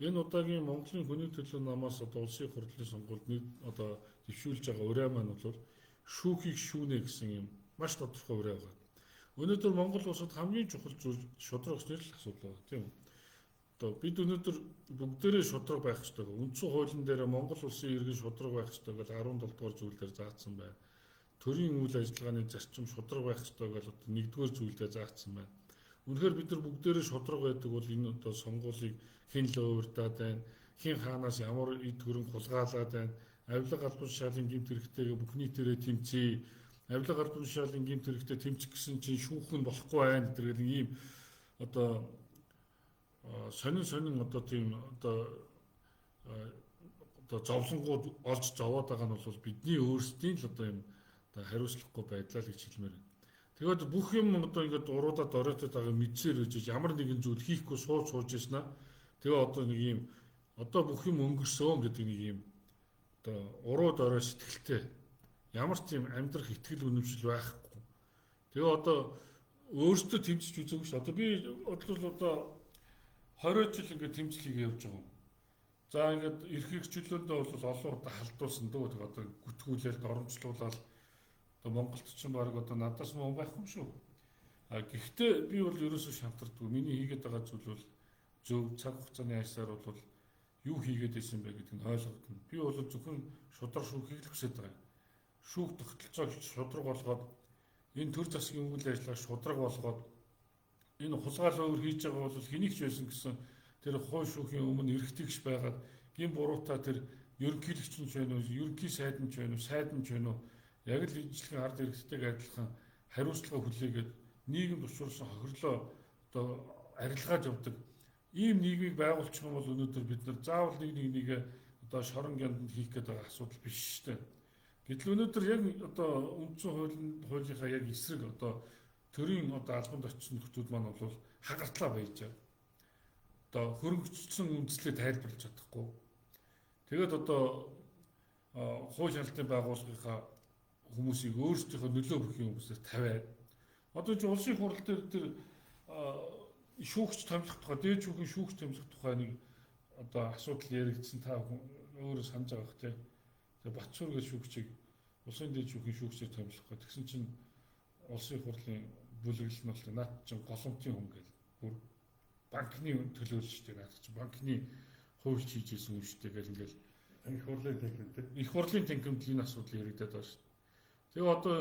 энэ удаагийн Монголын хүний төлөө намаас одоо улсын хурлын сонгуульд нэг одоо дэвшүүлж байгаа ураа маань бол шүүхийг шүүнэ гэсэн юм маш тодорхой ураа байгаа. Өнөөдөр Монгол улсад хамгийн чухал зүйл шудраг усны л асуудал байна тийм үү? Одоо бид өнөөдөр бүгдээрээ шудраг байх хэрэгтэй. Үндсэн хуулийн дээр Монгол улсын иргэн шудраг байх хэрэгтэй гэж 17 дугаар зүйлээр заасан байна. Төрийн үйл ажиллагааны зарчим шудраг байх хэрэгтэй гэж одоо 1-р зүйлдээ заасан байна. Үнэхээр бид нар бүгдээрээ шудраг байдаг бол энэ одоо сонгуулийг хэн л өөрдөөд байна, хэн хаанаас ямар эд хөрөнгө хулгайлаад байна, авилга албан тушаалын гэмт хэрэгтэйгээ бүх нийтээрээ тэмцээ, авилга албан тушаалын гэмт хэрэгтэй тэмцэх гэсэн чинь шүүх нь болохгүй байна гэдэг нэг ийм одоо сонин одоо тийм одоо зовлонгууд олж зовоод байгаа нь бол бидний өөрсдийн л одоо юм одоо хариуцлагагүй байдлаа л гэж хэлмээр байна. Тэгээд бүх юм одоо ингээд уруудаад оройтод байгаа мэдсээр үжиж ямар нэгэн зүйл хийхгүй сууж яснаа. Тэгээ одоо нэг юм одоо бүх юм өнгөрсөн гэдэг нэг юм одоо урууд орой сэтгэлтэй ямар ч юм амьдрах итгэл үнэмшил байхгүй. Тэгээ одоо өөрсдөө тэмцэж үзээгүй ш. Одоо би одоо 20 жил ингээд тэмцлийг явж байгаа юм. За ингээд эрх хэрэгчлөөндөө бол олон удаа халдуулсан дөө. Тэгээ одоо гүтгүүлээд оромжлуулаад одоо Монголд ч баг одоо надаас муу байхгүй юм шүү. А гэхдээ би бол ерөөсөө шантардгүй. Миний хийгээд байгаа зүйл бол зөв цаг хугацааны аясаар бол юу хийгээд байсан бэ гэдгийг ойлгогдно. Би бол зөвхөн шудраг шүүхийг л хүсэж байгаа. Шүүх тогтолцоог шудраг болгоод энэ төр засгийн үйл ажиллагааг шудраг болгоод энэ хулгайлал өөр хийж байгаа бол хэнийг ч байсан гэсэн тэр хууль шүүхийн өмнө эргэтгэж байгаад гин буруутай тэр ерөнхийлөгч нь ч байна уу, ерөнхий сайд нь ч байна уу, сайд нь ч байна уу, яг л ижилхэн ард иргэдтэйг адилхан хариуцлага хүлээгээд нийгэмд учруулсан хохирлоо одоо арилгаад явдаг. Ийм нийгмийг байгуулчих юм бол өнөөдөр бид нар заавал нэгээ одоо шорон гянд хийх гэдэг асуудал биш шүү дээ. Гэтэл өнөөдөр яг одоо үндсэн хуулийнхаа яг эсрэг одоо төрийн одоо албанд очсон нөхдүүд маань бол хагартлаа байж байгаа. Одоо хөрөнгөцсөн үндслээ тайлбарлаж чадахгүй. Тэгээд одоо хууль шаардлагын байгууллагынхаа хүмүүсийг өөрсдийнхөө нөлөө бүхий хүмүүсээр тавиад одоо чи улсын хурал дээр тэр шүүгч томилох тухай, дээд шүүхийн шүүгч томилох тухай нэг одоо асуудал яригдсан та өөрөө санаж байгаа бох тий. Тэгээ Батцуур гэж шүүгчийг улсын дээд шүүхийн шүүгчээр томилох гэх тэгсэн чинь улсын хурлын бүлэглэл нь бол наад чинь голомтын хүн гэл бүр банкны төлөөлөл шүү дээ. Наад чинь банкны хуульч хийж исэн юм шүү дээ гэл ингээл их хурлын танхимд тий. Их хурлын танхимд энэ асуудал яригдаад байгаа шүү. Тэгээ одоо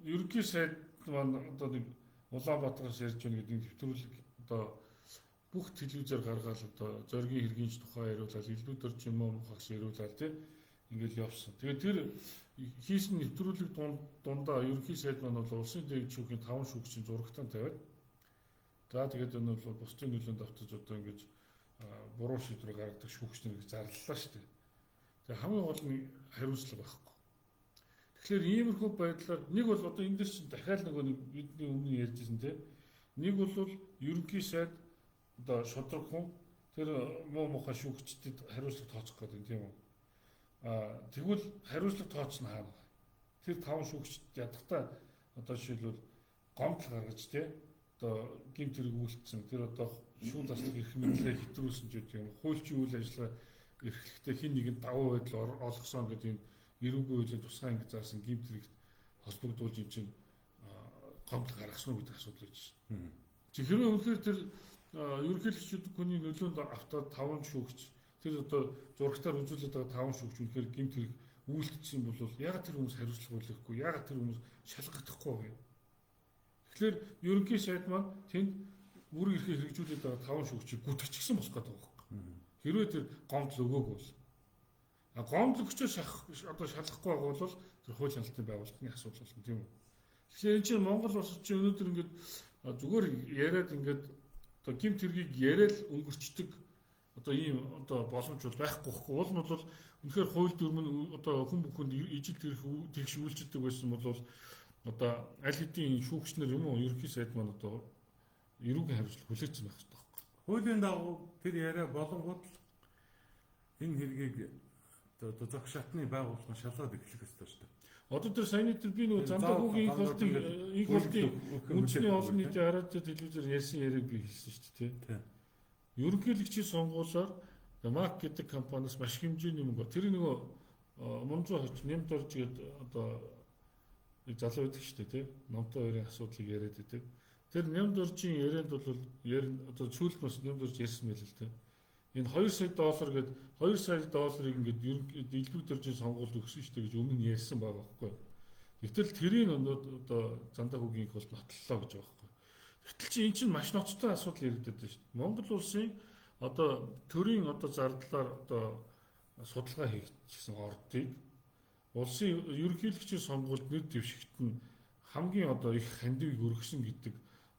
ерөнхий сайд маань одоо нэг Улаанбаатараас ярьж байна гэдэг нэвтрүүлэг одоо бүх телевизээр гаргаад одоо зоригийн хэргийн тухай яриулаад илүү дөрж юм уу хагас яриулаад тий ингээл явсан. Тэгээ тэр хийсэн нэвтрүүлэг дундаа ерөнхий сайд маань бол улсын дэд шүүхийн 5 шүүгчийн зурагтаа тавиад за тэгээд энэ бол бусдын нөлөөнд автаж одоо ингэж буруу шийдвэр гаргадаг шүүгч нарыг зарлалаа шүү дээ. Тэгээ хамгийн гол нь хариуцлага байхгүй. Тэгэхээр иймэрхүү байдлаар нэг бол одоо энэ дэс чинь дахиад нөгөө бидний өмнө ярьжсэн тийм нэг бол ерөнхий сайд одоо шудраг хүн тэр муу мухай шүүгчдэд хариуцлага тооцох гэдэг юм тийм үү. Тэгвэл хариуцлага тооцно хаана вэ? Тэр 5 шүүгчд ядахтаа одоо жишээлбэл гомдол гаргаж тийм одоо гэмт хэрэг үйлдсэн тэр одоо шүүн заслаг эрх мэдлээ хэтрүүлсэн ч гэдэг юм. Хуульчийн үйл ажиллагаа эрхлэхдээ хин нэгэнд давуу байдал олгосон гэдэг юм. Эрүүгүй үйлээ тусгай ингэ заасан гэмт хэрэгт холбогдуулж юм чинь гомдол гаргасан уу гэдэг асуудал байж байна. Чи хэрвээ үнэхээр тэр ерөнхийлөгчд хүний нөлөөнд автаад 5 шүүгч тэр одоо зурагтаар үзүүлээд байгаа 5 шүүгч үнэхээр гэмт хэрэг үйлдэлсэн бол яг тэр хүмүүс хариуцлага хүлээхгүй, яг тэр хүмүүс шалгагдахгүй вэ? Тэгэхээр ерөнхий сайд маань тэнд бүр ирэхээ хэрэгжүүлээд байгаа 5 шүүгчийг гүтгэчихсэн болох гэдэг байна. Хэрвээ тэр гомдол өгөөгүй бол гомдол өгчөөс одоо шалгахгүй байгаа бол тэр хууль шаналлын байгууллагын асуудал болно тийм үү. Тэгэхээр энэ чинь Монгол улс чинь өнөөдөр ингээд зүгээр яриад ингээд одоо гэмт хэргийг яриад өнгөрчдөг одоо ийм одоо боломж бол байхгүй байхгүй. Уул нь бол үнэхээр хууль дүрм нь одоо хүн бүхэнд ижил тэгш үйлчилдэг байсан бол одоо аль хэдийн шүүгчнэр юм уу ерөнхий сайд маань одоо эрүүгийн хариуцлага хүлээсэн байх хэрэгтэй байхгүй. Хуулийн дагуу тэр яриа болонгууд энэ хэргийг одоо зөх шатны байгууллага шалгаад эхлэх ёстой шүү дээ. Одоо тэр саяны тэр би нөгөө Замдаг хүүгийн их болтын үндэсний олон нийтийн хараад телевизээр ярьсан яриаг би хэлсэн шүү дээ тийм. Ерөнхийлөгчийн сонгуулиар Мак гэдэг компаниас маш хэмжээний мөнгө. Тэр нөгөө Мунзуу хоч нэмд орж гээд одоо нэг залуу байдаг шүү дээ тийм. Номтой хоёрын асуудлыг яриад байдаг. Тэр нэмд оржийн ярианд бол одоо сүүлд бас нэмд орж ярьсан байл л тийм. Энэ 2 сая доллар гэдэг 2 сая долларыг ингээд дэлбэг дөржийн сонгуульд өгсөн шүү дээ гэж өмнө ярьсан байгаа байхгүй. Гэтэл тэрийг одоо Замдаг хүүгийн их бол нотлолоо гэж байгаа байхгүй. Гэтэл чи эн чинь маш ноцтой асуудал яригдаад байна шүү дээ. Монгол улсын одоо төрийн одоо зардлаар одоо судалгаа хийгдсэн ордыг улсын ерөнхийлөгчийн сонгуульд нэр дэвшигт нь хамгийн одоо их хандивыг өргөсөн гэдэг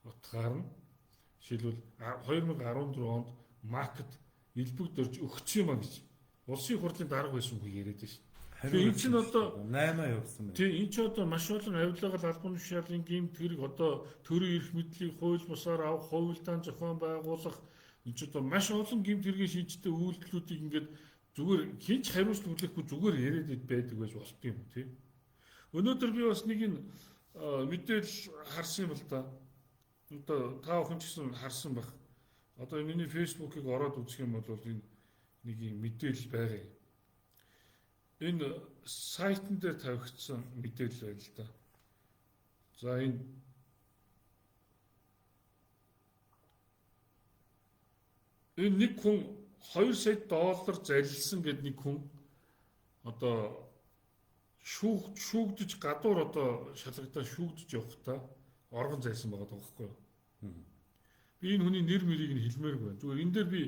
утгаар нь жишээлбэл 2014 онд маркет элбэг дөрж өгч юм а гэж улсын хурлын дарга байсан хүн яриад байна шүү. Тэгээ энэ чинь одоо 8 явсан байна. Тийм энэ чинь одоо маш олон авилгаал албан тушаалын гэмт хэрэг одоо төрийн эрх мэдлийг хууль бусаар авах, хувилдаан зохион байгуулах энэ чинь одоо маш олон гэмт хэргийн шинжтэй үйлдэлүүдийг ингээд зүгээр хинч хариуцлага хүлээхгүй зүгээр яриад байдаг байж болт юм тийм. Өнөөдөр би бас нэг энэ мэдээлэл харсан юм л да. Одоо та бүхэн ч гэсэн харсан байх. Одоо миний фэйсбүүкийг ороод үзэх юм бол энэ нэг юм мэдээлэл байгаа юм. Энэ сайтн дээр тавигдсан мэдээлэл байл л да. За энэ нэг хүн 2 сая доллар залилсан гэд нэг хүн одоо шүүгдэж гадуур одоо шалгадаа шүүгдэж явахдаа оргон зайсан байгаа байхгүй юу? Би энэ хүний нэр мэрийг нь хэлмээргүй байна. Зүгээр энэ дээр би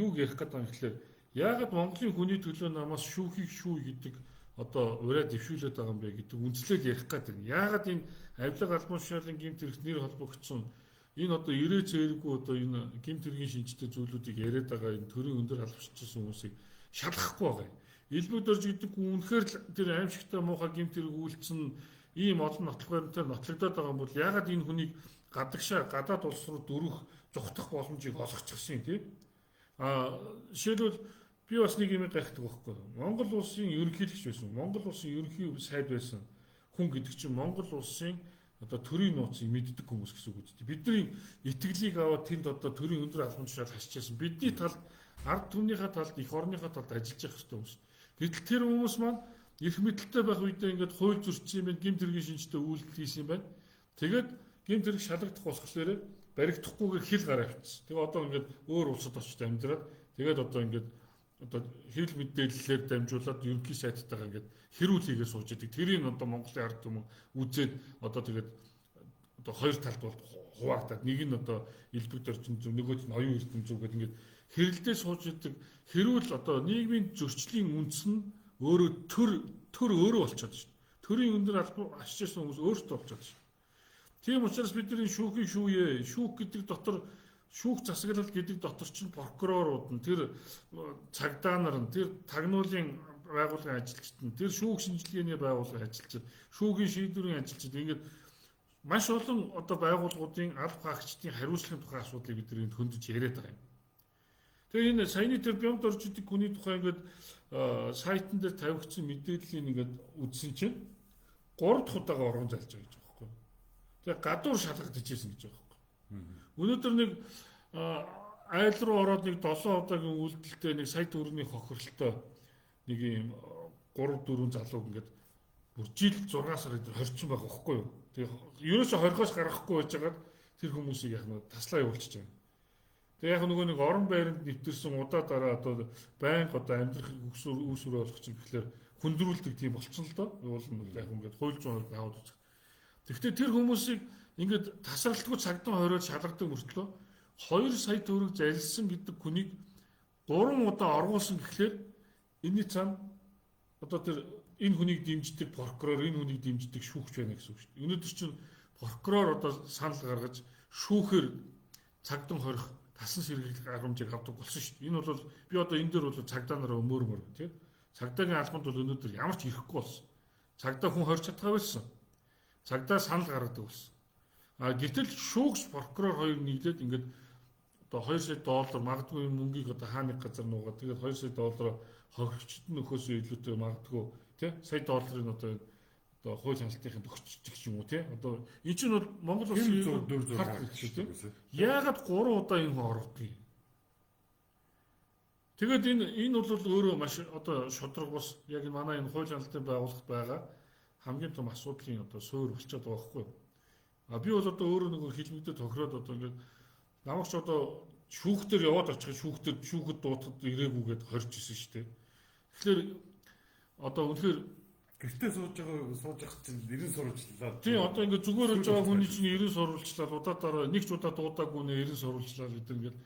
юу ярих гэдэг юм гэхэлэр яагаад Монголын хүний төлөө намаас шүүхийг шүү гэдэг одоо ураа дэвшүүлээд байгаа юм бэ гэдэг үндслэл ярих гэдэг. Яагаад энэ авилга албан тушаалын гэмт хэрэг нэр холбогдсон энэ одоо ирээ цээргүй одоо энэ гэмт хэргийн шинжтэй зүйлүүдийг яриад байгаа энэ төрийн өндөр албачлсан хүмүүсийг шалгахгүй байгаа юм. Элбэг дөрж гэдэг нь үнэхээр л тэр аимшигтай муухай гэмт хэрэг үйлцэн ийм олон нотлох баримтаар нотлогдоод байгаа юм бол яагаад энэ хүнийг гадагшаа гадаад улс руу дөрөх зүхтах боломжийг олгочихсон юм тийм. Жишээлбэл би бас нэг юм гайхдаг байхгүй. Монгол улсын ерөнхийлөгч байсан. Монгол улсын ерөнхий сайд байсан хүн гэдэг чинь Монгол улсын одоо төрийн нууцыг мэддэг хүмүүс гэсэн үг үү. Бидний итгэлийг аваад тэнд одоо төрийн өндөр албан тушаал хасчихсан. Бидний талд ард түмнийхээ талд их орныхоо талд ажиллаж явах хэрэгтэй хүмүүс. Гэтэл тэр хүмүүс маань эрх мэдэлтэй байх үедээ ингээд хууль зөрчсөн юм байна, гэмт хэргийн шинжтэй үйлдэл хийсэн юм байна. Тэгээд гэмт хэрэг шалгагдах болохоор баригдахгүйгээр хил гараа авчихсан. Тэгээ одоо ингээд өөр улсад очиж амьдраад тэгээд одоо ингээд одоо хил мэдээллээр дамжуулаад ерөнхий сайттайгаа ингээд хэрүүл хийгээ сууж идэг. Тэрийг одоо Монголын ард түмэн үзээд одоо тэгээд одоо хоёр талд бол хуваагдаад нэг нь одоо элбэг дөрчин зүг нөгөөд нь оюун эрдэм зүг гэдэг ингээд хэрэлдээ сууж идэг. Хэрүүл одоо нийгмийн зөрчлийн үндэс нь өөрөө төр өөрөө болчиход шүү дээ. Төрийн өндөр албан ашигласан хүмүүс өөрсдөө болчиход шүү. Тийм учраас бидний шүүхийн шүүе, шүүх гэдэг дотор шүүх засаглал гэдэг дотор чинь прокурорууд нь тэр цагдаа нар нь тэр тагнуулын байгууллагын ажилчид нь тэр шүүх шинжилгээний байгууллагын ажилчид, шүүхийн шийдвэрийн ажилчид ингээд маш олон одоо байгууллагуудын алба хаагчдын хариуцлагын тухай асуудлыг бид нэнд хөндөж яриад байгаа юм. Тэгээ энэ саяны тэр бямд орж идэг хүний тухай ингээд сайтн дээр тавигдсан мэдээллийг ингээд үзсэн чинь 3 дахь удаага орон залж байгаа гэж байна байхгүй. Тэгээ гадуур шалгагдаж ирсэн гэж байгаа байхгүй. Өнөөдөр нэг айл руу ороод нэг 7 удаагийн үйлдэлтэй нэг сая төгрөгийн хохирлолтой нэг юм 3 4 залуу ингээд бүр жил 6 сар дээр хорчин байгаа байхгүй юу. Тэгээ ерөөсө 20-оос гарахгүй байж байгаад тэр хүмүүсийг яг нэг таслаа явуулчихж байгаа. Тэгээ яг нөгөө нэг орон байранд нэвтэрсэн удаа дараа одоо байнга одоо амьдрах үүсвэр болох чинь гэхэлэр хүндрүүлдэг тийм болцсон л доо. Уул нь яг ингээд хууль зүйн хувьд аваад үзэх. Тэгэхдээ тэр хүмүүсийг ингээд тасралтгүй цагдаа хориод шалгадаг мөртлөө 2 сая төгрөг залилсан гэдэг хүнийг 3 удаа оргуулсан гэхлээр энэний цаана одоо тэр энэ хүнийг дэмждэг прокурор, энэ хүнийг дэмждэг шүүгч байна гэсэн үг шүү дээ. Өнөөдөр чинь прокурор одоо санал гаргаж шүүхээр цагдаа хорих тасан сэргийлэх арга хэмжээг авдаг болсон шүү дээ. Энэ бол би одоо энэ дээр бол цагдаа нараа өмөрмөр тийм. Цагдаагийн албанд бол өнөөдөр ямар ч ирэхгүй болсон. Цагдаа хүн хорж чадгаа байсан. Цагдаа санал гаргадаг болсон. Гэтэл шүүгч прокурор хоёр нийлээд ингээд одоо 2 сая доллар магадгүй энэ мөнгийг одоо хаа нэг газар нуугаад тэгээд 2 сая доллараа хохирогчд нь нөхөөсөө илүүтэй магадгүй тий сая долларын одоо хууль хяналтынхын төгсчих юм уу тий одоо энэ чинь бол Монгол улсын яагаад 3 удаа энэ орвдог юм. Тэгээд энэ бол өөрөө маш одоо шудраг бас яг манай энэ хууль хяналтын байгууллагт байгаа хамгийн том асуудлын одоо суурь болчиход байгаа байхгүй юу. Би бол одоо өөрөө нэг хэлмэгдээ тохироод одоо ингээд намайг ч одоо шүүхтэр яваад очих шүүхэд дуутахад ирээгүйгээд хорж исэн шүү дээ. Тэгэхээр одоо үнэхээр гэртээ сууж явах чинь 90 сурвалжлаа. Тийм одоо ингээд зүгээр болж байгаа хүний чинь 90 сурвалжлаа. Удаадараа нэг ч удаа дуудаагүй нэ 90 сурвалжлаа гэдэг ингээд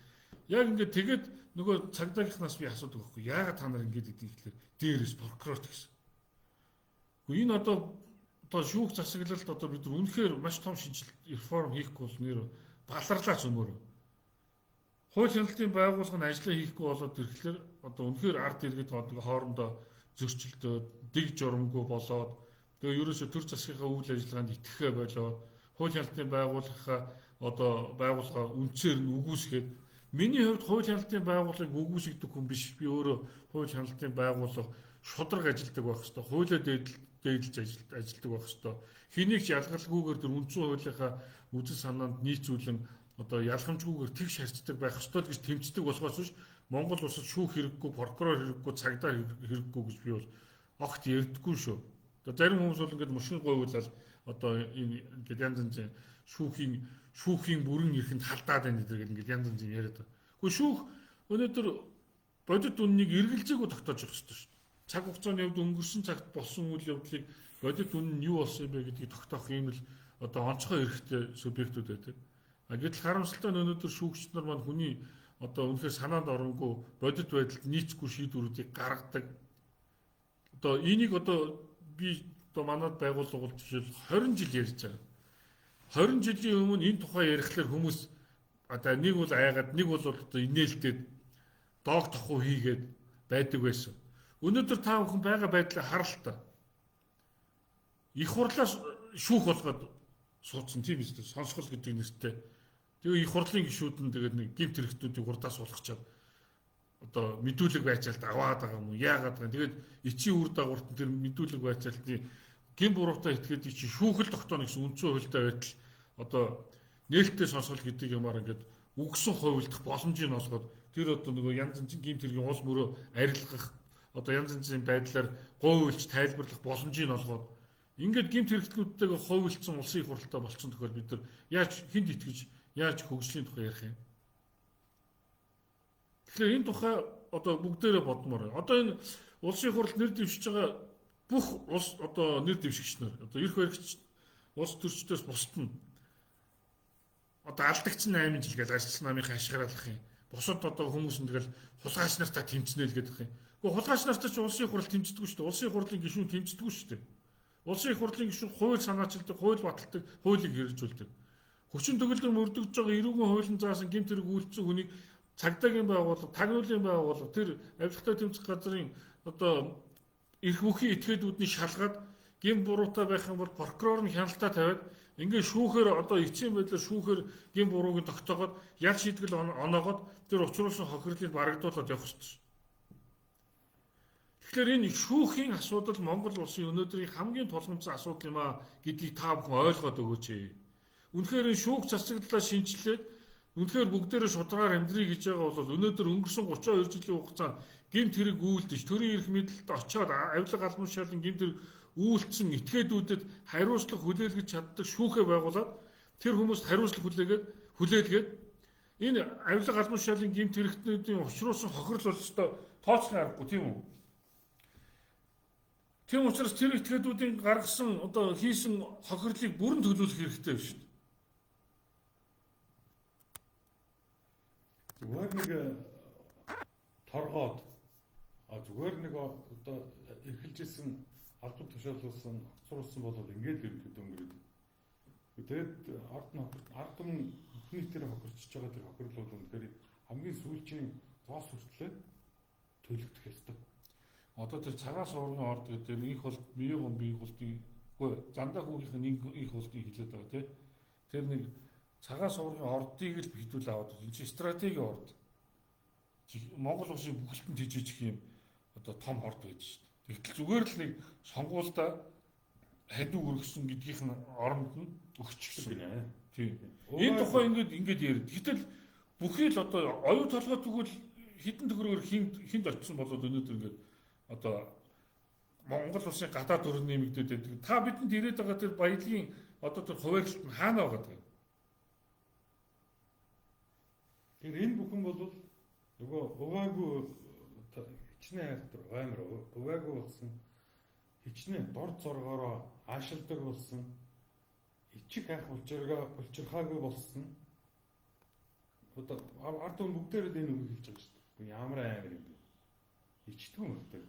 яг ингээд тэгээд нөгөө цагдаагийнхнаас би асуудаг байхгүй. Яагаад та нар ингээд гэдэг ихлээр дээрээс прокурорт гэсэн. Гэхдээ энэ одоо шүүх засаглалд одоо бид нар үнэхээр маш том шинжилт реформ хийхгүй бол нэр баларлаач өмөр. Хууль хяналтын байгууллага нь ажиллаа хийхгүй болоод ирэхлээр одоо үнэхээр ард иргэд хоорондоо зөрчилдөөд дэг журамгүй болоод тэгээ ерөөсө төр засгийнхаа үйл ажиллагаанд итгэхэ болоод хууль хяналтын байгууллага үнцээр нь үгүйсгээд миний хувьд хууль хяналтын байгууллагыг үгүйсгдэг хүн биш. Би өөрөө хууль хяналтын байгууллага шудраг ажилдаг байх хэвээр, хуулиа дээдлж ажилдаг байх хэвээр. Хэнийг ч ялгалгүйгээр тэр үндсэн хуулийнхаа үзэл санаанд нийцүүлэн одоо ялгамжгүйгээр тэгш харьцдаг байх ёстой гэж тэмцдэг болохоос биш Монгол улсад шүүх хэрэггүй, прокурор хэрэггүй, цагдаа хэрэггүй гэж би бол огт ярьдаггүй шүү. Одоо зарим хүмүүс бол ингээд мушин говьлал одоо энэ ингээд янз янзын шүүхийн бүрэн эрхэнд халдаад байна гэдэг ингээд янз янзын яриад байна. Гэхдээ шүүх өнөөдөр бодит үннийг эргэлзээгүй тогтоож явах хэрэгтэй шүү. Цаг хугацааны хувьд өнгөрсөн цагт болсон үйл явдлыг бодит үн нь юу болсон бэ гэдгийг тогтоох юм л одоо онцгой эрхтэй субъектүүд байдаг. А гэтэл харамсалтай нь өнөөдөр шүүгчид нар маань хүний одоо үнэхээр санаанд оронгүй бодит байдалд нийцгүй шийдвэрүүдийг гаргадаг. Одоо энийг одоо би одоо манад байгууллагууд жишээл 20 жил ярьж байгаа. 20 жилийн өмнө энэ тухай ярихлаар хүмүүс одоо нэг бол айгаад нэг бол одоо инээлтэд доог тохуу хийгээд байдаг байсан. Өнөөдөр та бүхэн байгаа байдлаа харалтаа. Их хурлаас шүүх болгоод суудсан тийм биз дээ. Сонсгол гэдэг нэртэй. Тэгээ их хурлын гишүүд нь тэгээд нэг гимт хэрэгтүүдийг хурдаас суулгачаад одоо мэдүүлэг байцаалт аваад байгаа юм уу? Яагаад байгаа юм? Тэгээд эцсийн үр дагаварт тэр мэдүүлэг байцаалтын гин буруутай этгээд чи шүүхэл тогтооно гэсэн үндсэн хуультай байтал одоо нээлттэй сонсгол гэдэг юмар ингээд үгсэн хувилдах боломжийг олгоод тэр одоо нөгөө янз янзын гимт хэргийн уус мөрөө арилгах одоо янз янзын байдлаар говьлж тайлбарлах боломжийг олгоод ингээд гимт хэрэгтлүүдтэйгээ хувилдсан улсын их хурлаа болцсон тохиол бид нар яаж хүнд итгэж яаж хөгжлийн тухай ярих юм? Тэгэхээр энэ тухай одоо бүгдээрээ бодмоор. Одоо энэ улсын их хурл нэр дэвшиж байгаа бүх улс одоо нэр дэвшигч нар одоо эрх баригч улс төрчдөөс бусд нь одоо алдагдсан 8 жил гэж ажилласан намынхаа ашиглах юм. Бусад одоо хүмүүс нь тэгэл хулгайч нартаа тэмцэнэ л гэдэг юм. Гэхдээ хулгайч нартаа ч улсын их хурл тэмцдэггүй шүү дээ. Улсын их хурлын гишүүн тэмцдэггүй шүү дээ. Улсын их хурлын гишүүн хууль санаачилдаг, хууль баталдаг, хуулийг хэрэгжүүлдэг. Хүчин төгөлдөр мөрдөгдөж байгаа эрүүгийн хуулийн заасан гэмт хэрэг үйлдсэн хүнийг цагдаагийн байгууллага, тагнуулын байгууллага тэр авилгатай тэмцэх газрын одоо эрх бүхий этгээдүүдний шалгаад гин буруутай байх юм бол прокурор нь хяналтаа тавиад ингээд шүүхээр одоо эцсийн байдлаар шүүхээр гин бурууг тогтоогоод ял шийтгэл оноогоод тэр учруулсан хохирлыг барагдуулаад явах ёстой. Тэгэхээр энэ шүүхийн асуудал Монгол улсын өнөөдрийн хамгийн тулгымцсан асуудал юм а гэдгийг та бүхэн ойлгоод өгөөч. Үнэхээр энэ шүүх засаглалаа шинжилээд үнэхээр бүгдээрээ шударгаар амьдрий гэж байгаа бол өнөөдөр өнгөрсөн 32 жилийн хугацаанд гэмт хэрэг үйлдэж төрийн эрх мэдэлд очиод авилга албан тушаалын гэмт хэрэг үйлдсэн этгээдүүдэд хариуцлага хүлээлгэж чаддаг шүүхээ байгуулад тэр хүмүүст хариуцлага хүлээлгээд энэ авилга албан тушаалын гэмт хэрэгтнүүдийн учруулсан хохирол бол өстой тооцох аргагүй тийм үү? Тийм учраас тэр этгээдүүдийн гаргасан одоо хийсэн хохирлыг бүрэн төлөвлөх хэрэгтэй биш. Зүгээр нэг торгоод зүгээр нэг одоо эрхэлжсэн албан тушаалуулсан хоцруулсан бол ингээд ерөнхийдөө өнгөрөв. Тэгээд ард түмэн бүхний тэр хохирчж байгаа тэр хохирол бол үнэхээр хамгийн сүүлчийн тоос хүртлээр төлөгдөх ёстой. Одоо тэр цагаан суурны орд гэдэг их бол биеийн бие болтын үгүй зандаа хүүгийнх нь их болтын хэлээд байгаа тийм. Тэр нэг цагаан суурны ордыг л хэдүүл аваад энэ чинь стратегийн орд. Монгол улсын бүхэлдэн жижиг юм одоо том орд байж шүү дээ. Тэгтэл зүгээр л нэг сонгуульдаа хадив өргөсөн гэдгийнх нь оронд нь өгчихсөн. Тийм. Энэ тухай ингээд яриад. Гэтэл бүхий л одоо оюу толгой тэгвэл хідэн төгрөгөөр хинд очисон болоод өнөөдөр ингээд одоо Монгол улсын гадаад төрийн нэмэгдээд байдаг. Та бидэнд ирээд байгаа тэр баялагын одоо тэр хуваарлалт нь хаана байгаа вэ? Тэр энэ бүхэн бол нөгөө уваагүй хичнээн хайртар амар уваагүй болсон хичнээн дорд зоргоороо аашилдаг болсон ичиг хайх булчирхаагүй болсон одоо ард түмэн бүгдээрээ энэ үг хэлж байгаа шүү дээ. Ямар амар юм бэ? Ичдэг юм гэдэг.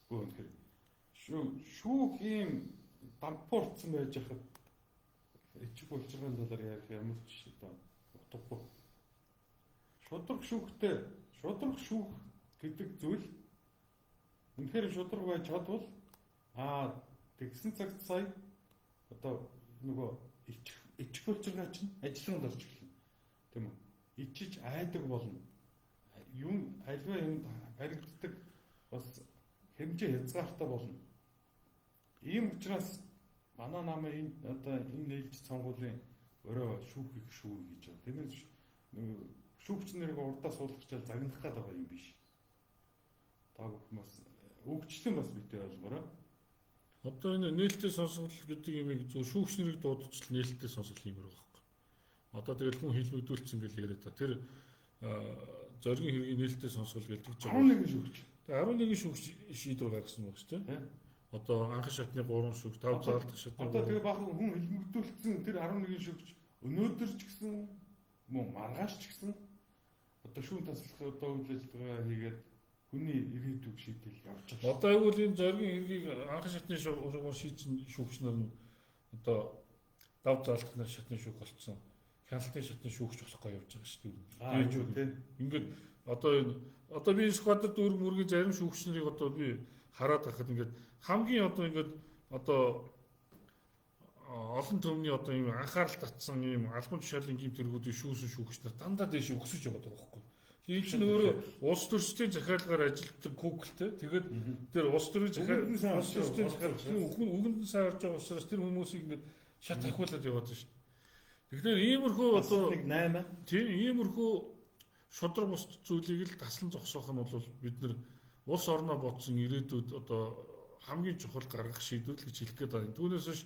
Үнэхээр шүүх ийм дампуурцсан байж хахад ичиг булчирхааны талаар ярих ямар ч одоо утгагүй. Шудраг шүүх гэдэг зүйл үнэхээр шудраг байж чадвал тэгсэн цагт сая одоо нөгөө ичиг булчирхаа чинь ажиллан болж эхэлнэ. Тийм үү? Ичиж айдаг болно. Юм альва юм баригддаг бас хэмжээ хязгаартай болно. Ийм учраас манай намын энэ одоо энэ нээлж сонгуулийн өрөө шүүхийг шүүр гэж байна. Тэрнээс шүүгч нарыг урдаа суулгачаал загнах гэдэг байгаа юм биш. Таг хүмүүс өгчлэн бас битээ ойлгоорой. Одоо энэ нээлттэй сонсгол гэдэг юмыг зөв шүүгч нарыг дуудчихл нээлттэй сонсгол юм байна. Одоо тэгэл хүн хэлмэгдүүлсэн гэж яриад та. Тэр зоргийн хэргийн нээлттэй сонсгол гэдэг чинь 11 шүүгч. Тэгээ 11 шүүгч шийдвэр гаргасан байна шүү дээ. Одоо анх шатны 3 шүүгч, 5 заалдах шатны. Одоо тэгээ баахан хүн хэлмэгдүүлсэн тэр 11 шүүгч өнөөдөр ч гэсэн мөн маргааш ч гэсэн одоо шүүн таслах одоо үйл ажиллагаа хийгээд хүний ирээдүйг шийдэл явж байгаа. Одоо айгуул энэ зоргийн хэргийг анх шатны шийдсэн шүүгч нар нь одоо 5 заалдах шатны шүүг болцсон. Хяналтын шатны шүүгч болохгүй явж байгаа шүү дээ. Юу тийм. Ингээд одоо би сквадд дүүрэг мөргийн зарим шүүгч нарыг одоо би хараад байхад ингээд хамгийн одоо ингээд одоо олон төмний одоо юм анхаарал татсан юм албан тушаалын гэмт хэрэгүүдийн шүүсэн шүүгч нар дандаа дэше өксөж байгаа байхгүй. Тийм чинь өөрөө улс төрчдийн захиалгаар ажилладаг Google-тэй тэгээд тэр улс төрийн үгэнд сайн орж байгаа учраас тэр хүмүүсийг ингээд шат ахиулаад яваад байна шүү. Тэгэхээр иймэрхүү одоо 8 тийм иймэрхүү шудраг бус зүйлийг л таслан зогсоох нь бол бид нар улс орноо бодсон ирээдүйд одоо хамгийн чухал гаргах шийдвэр гэж хэлэх гээд байна. Түүнээс биш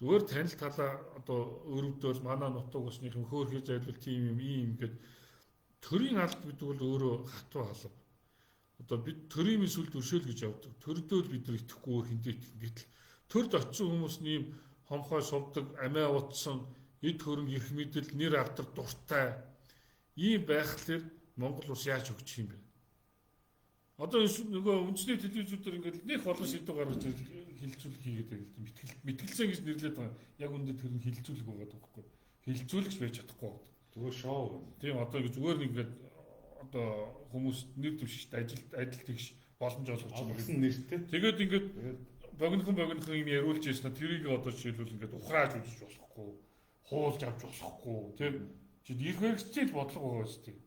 зүгээр танил талаа одоо өрөвдөөл манай нутаг усныхын хөөрхий зайлвал тийм юм ийм ингээд төрийн алд гэдэг бол өөрөө хатуу халав. Одоо бид төрийн сүлд өршөөл гэж явдаг. Төрдөө бид нар итгэхгүй хиндэт гэтэл төрд очисон хүмүүс нэм хомхой сувдаг, амиа утсан, эд хөрөнгө эрх мэдэл, нэр алдар дуртай ийм байхлаар Монгол улс яаж хөгжих юм бэ? Одоо нөгөө үндэсний телевизүүдээр ингээд нэг олон шийдвэр гаргаж хилцүүлэг хийгээд байгаад мэтгэлцэн гэж нэрлээд байгаа. Яг үндэд тэр нь хилцүүлэг байгаа байхгүй. Хилцүүлэгч байж чадахгүй. зүгээр шоу. Тийм одоо зүгээр нэг ингээд одоо хүмүүс нэр дэвшигт ажилт тэгш боломж олгож байгаа гэсэн нэртэй. Тэгээд ингээд богинохон юм яриулж яснаа тэрийг одоо жишээлбэл ингээд ухрааж үзэж болохгүй, хуулж авч болохгүй тийм чи их хэрэгцээ бодлого байгаа шүү дээ.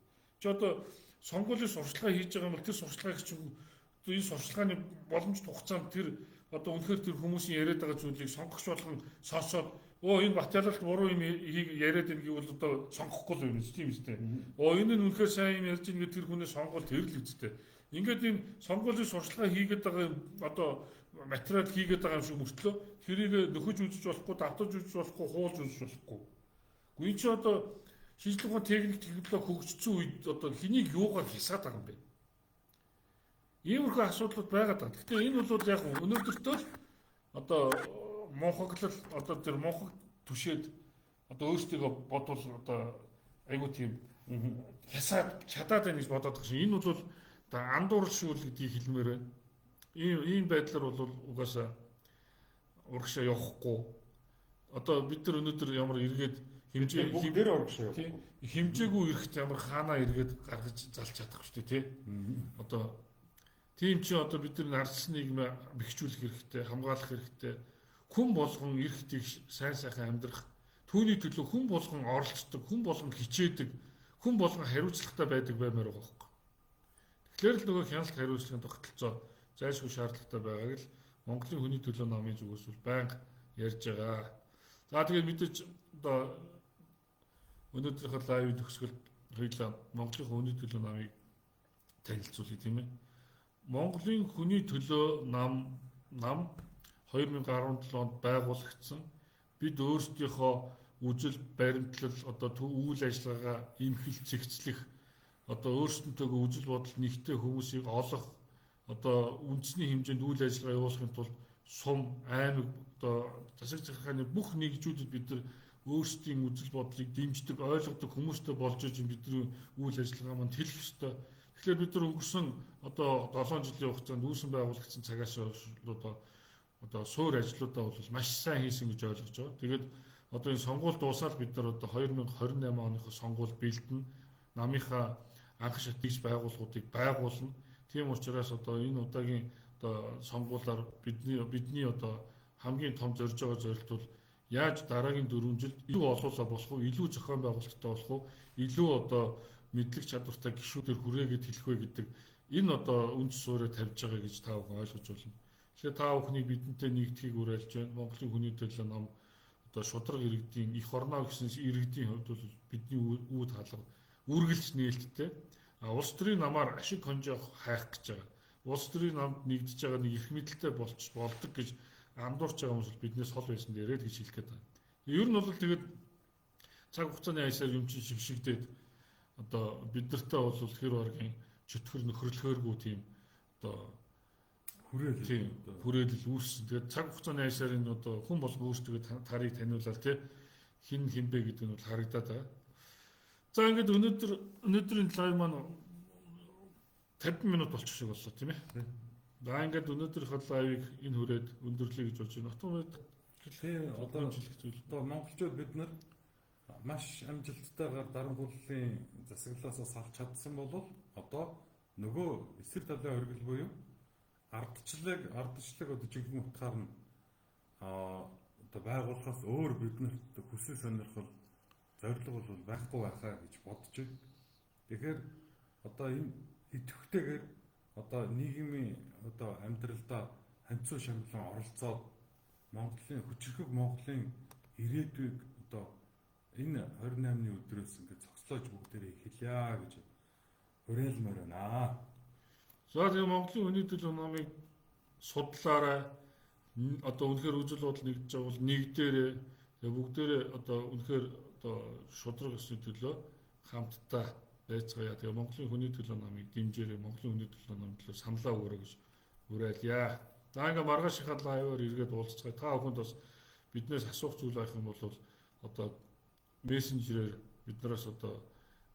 Чи одоо сонгуулийн сурчлага хийж байгаа юм бол тэр сурчлагыг чи энэ сурчлагын боломжит хугацаанд тэр одоо үнэхээр тэр хүмүүсийн яриад байгаа зүйлийг сонгогч болгон сонсоод энэ материалд буруу юм яриад юм гэвэл одоо сонгохгүй л юм тийм үстэй. Энэ нь үнэхээр сайн юм ярьж ингээд тэр хүнээ сонгуул тэрл үстэй. Ингээд энэ сонгуулийн сурчлага хийгээд байгаа одоо материал хийгээд байгаа юм шиг мөртлөө тэрийг нөхөж үзэж болохгүй, давтаж үзэж болохгүй, хуулж үзэж болохгүй. Гэхдээ чи одоо шинжлэх ухааны техник технологи хөгжсөн үед одоо хэнийг юугаар хясаад байгаа юм бэ? Иймэрхүү асуудлууд байгаад байна. Гэхдээ энэ бол яг өнөөдөртөө одоо монхоглол одоо тэр монхог түшээд одоо өөрсдөө бодвол одоо айгуу тийм хясаад чадаад байна гэж бодоод байгаа шин. Энэ бол одоо андуурал шүүл гэдгийг хэлмээр байна. Ийм байдлаар бол угаасаа урагшаа явахгүй. Одоо бид нар өнөөдөр ямар эргээд бүгдээр урагшаа явахгүй. Хэмжээгүй эрэхт ямар хаанаа эргээд гаргаж залж чадах шүү дээ тий. Одоо тийм чи одоо бид нар ардчсан нийгмээ бэхжүүлэх хэрэгтэй, хамгаалах хэрэгтэй. Хүн болгон эрхтийг сайн сайхан амьдрах, түүний төлөө хүн болгон оролцдог, хүн болгон хичээдэг, хүн болгон хариуцлагатай байдаг баймаар байгаа байхгүй. Тэгэхээр л нөгөө хяналт хариуцлагын тогтолцоо зайлшгүй шаардлагатай байгааг л Монголын хүний төлөө намын зүгээс бол байнга ярьж байгаа. За тэгээд мэдээж одоо өнөөдрийнхөө лайв төгсгөлд хоёулаа Монголын хүний төлөө намыг танилцуулъя тийм ээ. Монголын хүний төлөө нам 2017 онд байгуулагдсан. Бид өөрсдийнхөө үжил баримтлал одоо үйл ажиллагаагаа имхэл цэгцлэх одоо өөрсдөнтөөгөө үжил бодол нэгтэй хүмүүсийг олох одоо үндэсний хэмжээнд үйл ажиллагаа явуулахын тулд сум аймаг одоо засаг захиргааны бүх нэгжүүдэд бид нар өөрсдийн үжил бодлыг дэмждэг, ойлгодог хүмүүстэй болж иж бидний үйл ажиллагаа маань хэлэх ёстой. Тэгэхээр бид нар өнгөрсөн одоо 7 жилийн хугацаанд үүсэн байгуулагдсан цагаас одоо суур ажлуудаа бол маш сайн хийсэн гэж ойлгож байгаа. Тэгээд одоо энэ сонгуул дуусаад бид нар одоо 2028 оныхоо сонгуул бэлдэнэ. Намынхаа анх шатгийж байгууллагуудыг байгуулна. Тийм учраас одоо энэ удаагийн одоо сонгуулиар бидний одоо хамгийн том зорж байгаа зорилт бол яаж дараагийн 4 жилд илүү олуулаа болох уу, илүү зохион байгуулалттай болох уу, илүү одоо мэдлэг чадвартай гишүүдээр хүрээгээд хэлэх вэ гэдэг энэ одоо үнц суурийг тавьж байгаа гэж та бүхэн ойлгож байна. Тэгэхээр та бүхний бидэнтэй нэгдхийг уриалж байна. Монголын хүний төлөө ном одоо шудраг иргэдийн эх орноо гэсэн иргэдийн хувьд бол бидний үүд хаалга үргэлж нээлттэй. Улс төрийн намаар ашиг хонжоо хайх гэж байгаа. Улс төрийн намд нэгдэж байгаа нэг их мэдэлтэй болдог гэж андуурч байгаа хүмүүс биднээс хол байсан дээрээ гэж хэлэх гээд байна. Ер нь бол тэгээд цаг хугацааны аясаар юм чинь шившигдээд одоо бид нартай бол хэр баргийн чөтгөр нөхөрлөхөөргүй тийм одоо хүрээлэл үүссэн. Тэгээд цаг хугацааны аясаар энэ одоо хүн бол өөрсдөө тарыг таниулаад тий хин бэ гэдэг нь бол харагдаад байгаа. За ингээд өнөөдрийн лайв маань 50 минут болчих шиг боллоо тийм ээ. За ингээд өнөөдрийнхөө лайвыг энэ хүрээд өндөрлөе гэж бодож байна. Автомат одоо монголчууд бид нар маш амжилттайгаар дарангууллын засаглалаас салж чадсан бол одоо нөгөө эсрэг талын оргил буюу ардчлаг одоо жигэн утгаар нь одоо байгуулахаас өөр биднэрт хүсэл сонирхол зорилго бол байхгүй байхаа гэж бодож байна. Тэгэхээр одоо энэ идэвхтэйгээр одоо нийгмийн одоо амьдралдаа ханцуу шамглан оролцоод хүчрхэг Монголын ирээдүйг одоо энэ 28-ны өдрөөс ингээд цогцлоож бүгдээрээ хэлье гэж уриалмаар байна. За тэгээ Монголын хүний төлөө номыг судлаарай. Одоо үнэхээр үжил бодол нэгдэж байгаа бол нэгдээрээ бүгдээрээ одоо үнэхээр одоо шудраг ёсны төлөө хамтдаа байцгаая. Тэгээ Монголын хүний төлөө номыг дэмжээрэй. Монголын хүний төлөө номын төлөө саналаа өгөөрэй гэж уриалъя. За ингээ маргаашийнхаа лайваар эргээд уулзцгаая. Та бүхэнд бас биднээс асуух зүйл байх юм бол одоо мессенжерээр биднээс одоо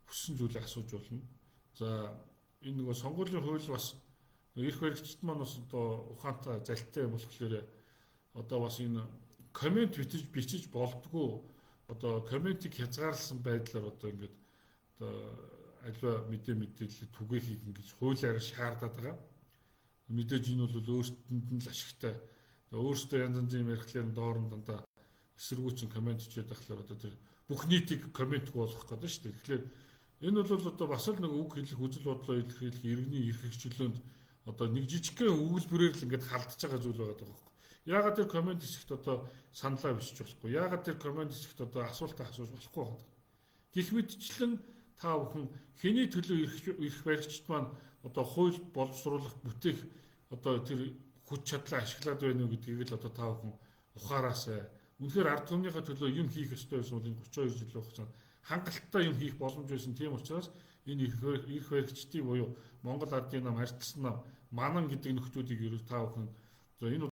хүссэн зүйлийг асууж болно. За энэ нөгөө сонгуулийн хууль бас эрх баригчид маань бас одоо ухаантай залтай болохоор одоо бас энэ коммент бичиж болдгоо одоо комментиг хязгаарласан байдлаар одоо ингээд одоо альва мэдээлэл түгээхийг ингэж хуулиар шаардаад байгаа. Мэдээж энэ бол өөртөнд нь л ашигтай. Өөртөө янз янзын ярихлаар доорн дандаа эсэргүүцэн коммент хийгээд байхлаар одоо тэр бүх нийтийг комментгүй болгох гэдэг шүү дээ. Тэгэхээр энэ бол одоо бас л нэг үг хэлэх, үзэл бодлоо илэрхийлэх, иргэний эрх хчлөөнд одоо нэг жижигхэн өгүүлбэрээр л ингээд халдж байгаа зүйл байгаа даа. Яагаад тэр коммент хэсэгт одоо саналаа бичиж болохгүй? Яагаад тэр коммент хэсэгт одоо асуултаа асууж болохгүй байна? Гэх мэтчлэн та бүхэн хэний төлөө эрх баригчид маань одоо хууль боловсруулах бүтээх одоо тэр хүч чадлаа ашиглаад байна уу гэдгийг л одоо та бүхэн ухаараасай. Үнэхээр ард түмнийхээ төлөө юм хийх ёстой байсан бол энэ 32 жилийн хугацаанд хангалттай юм хийх боломж байсан. Тийм учраас энэ эрх баригчдын буюу Монгол Ардын нам, Арчилсан нам, Манан гэдэг нөхдүүдийг ерөөс та бүхэн одоо энэ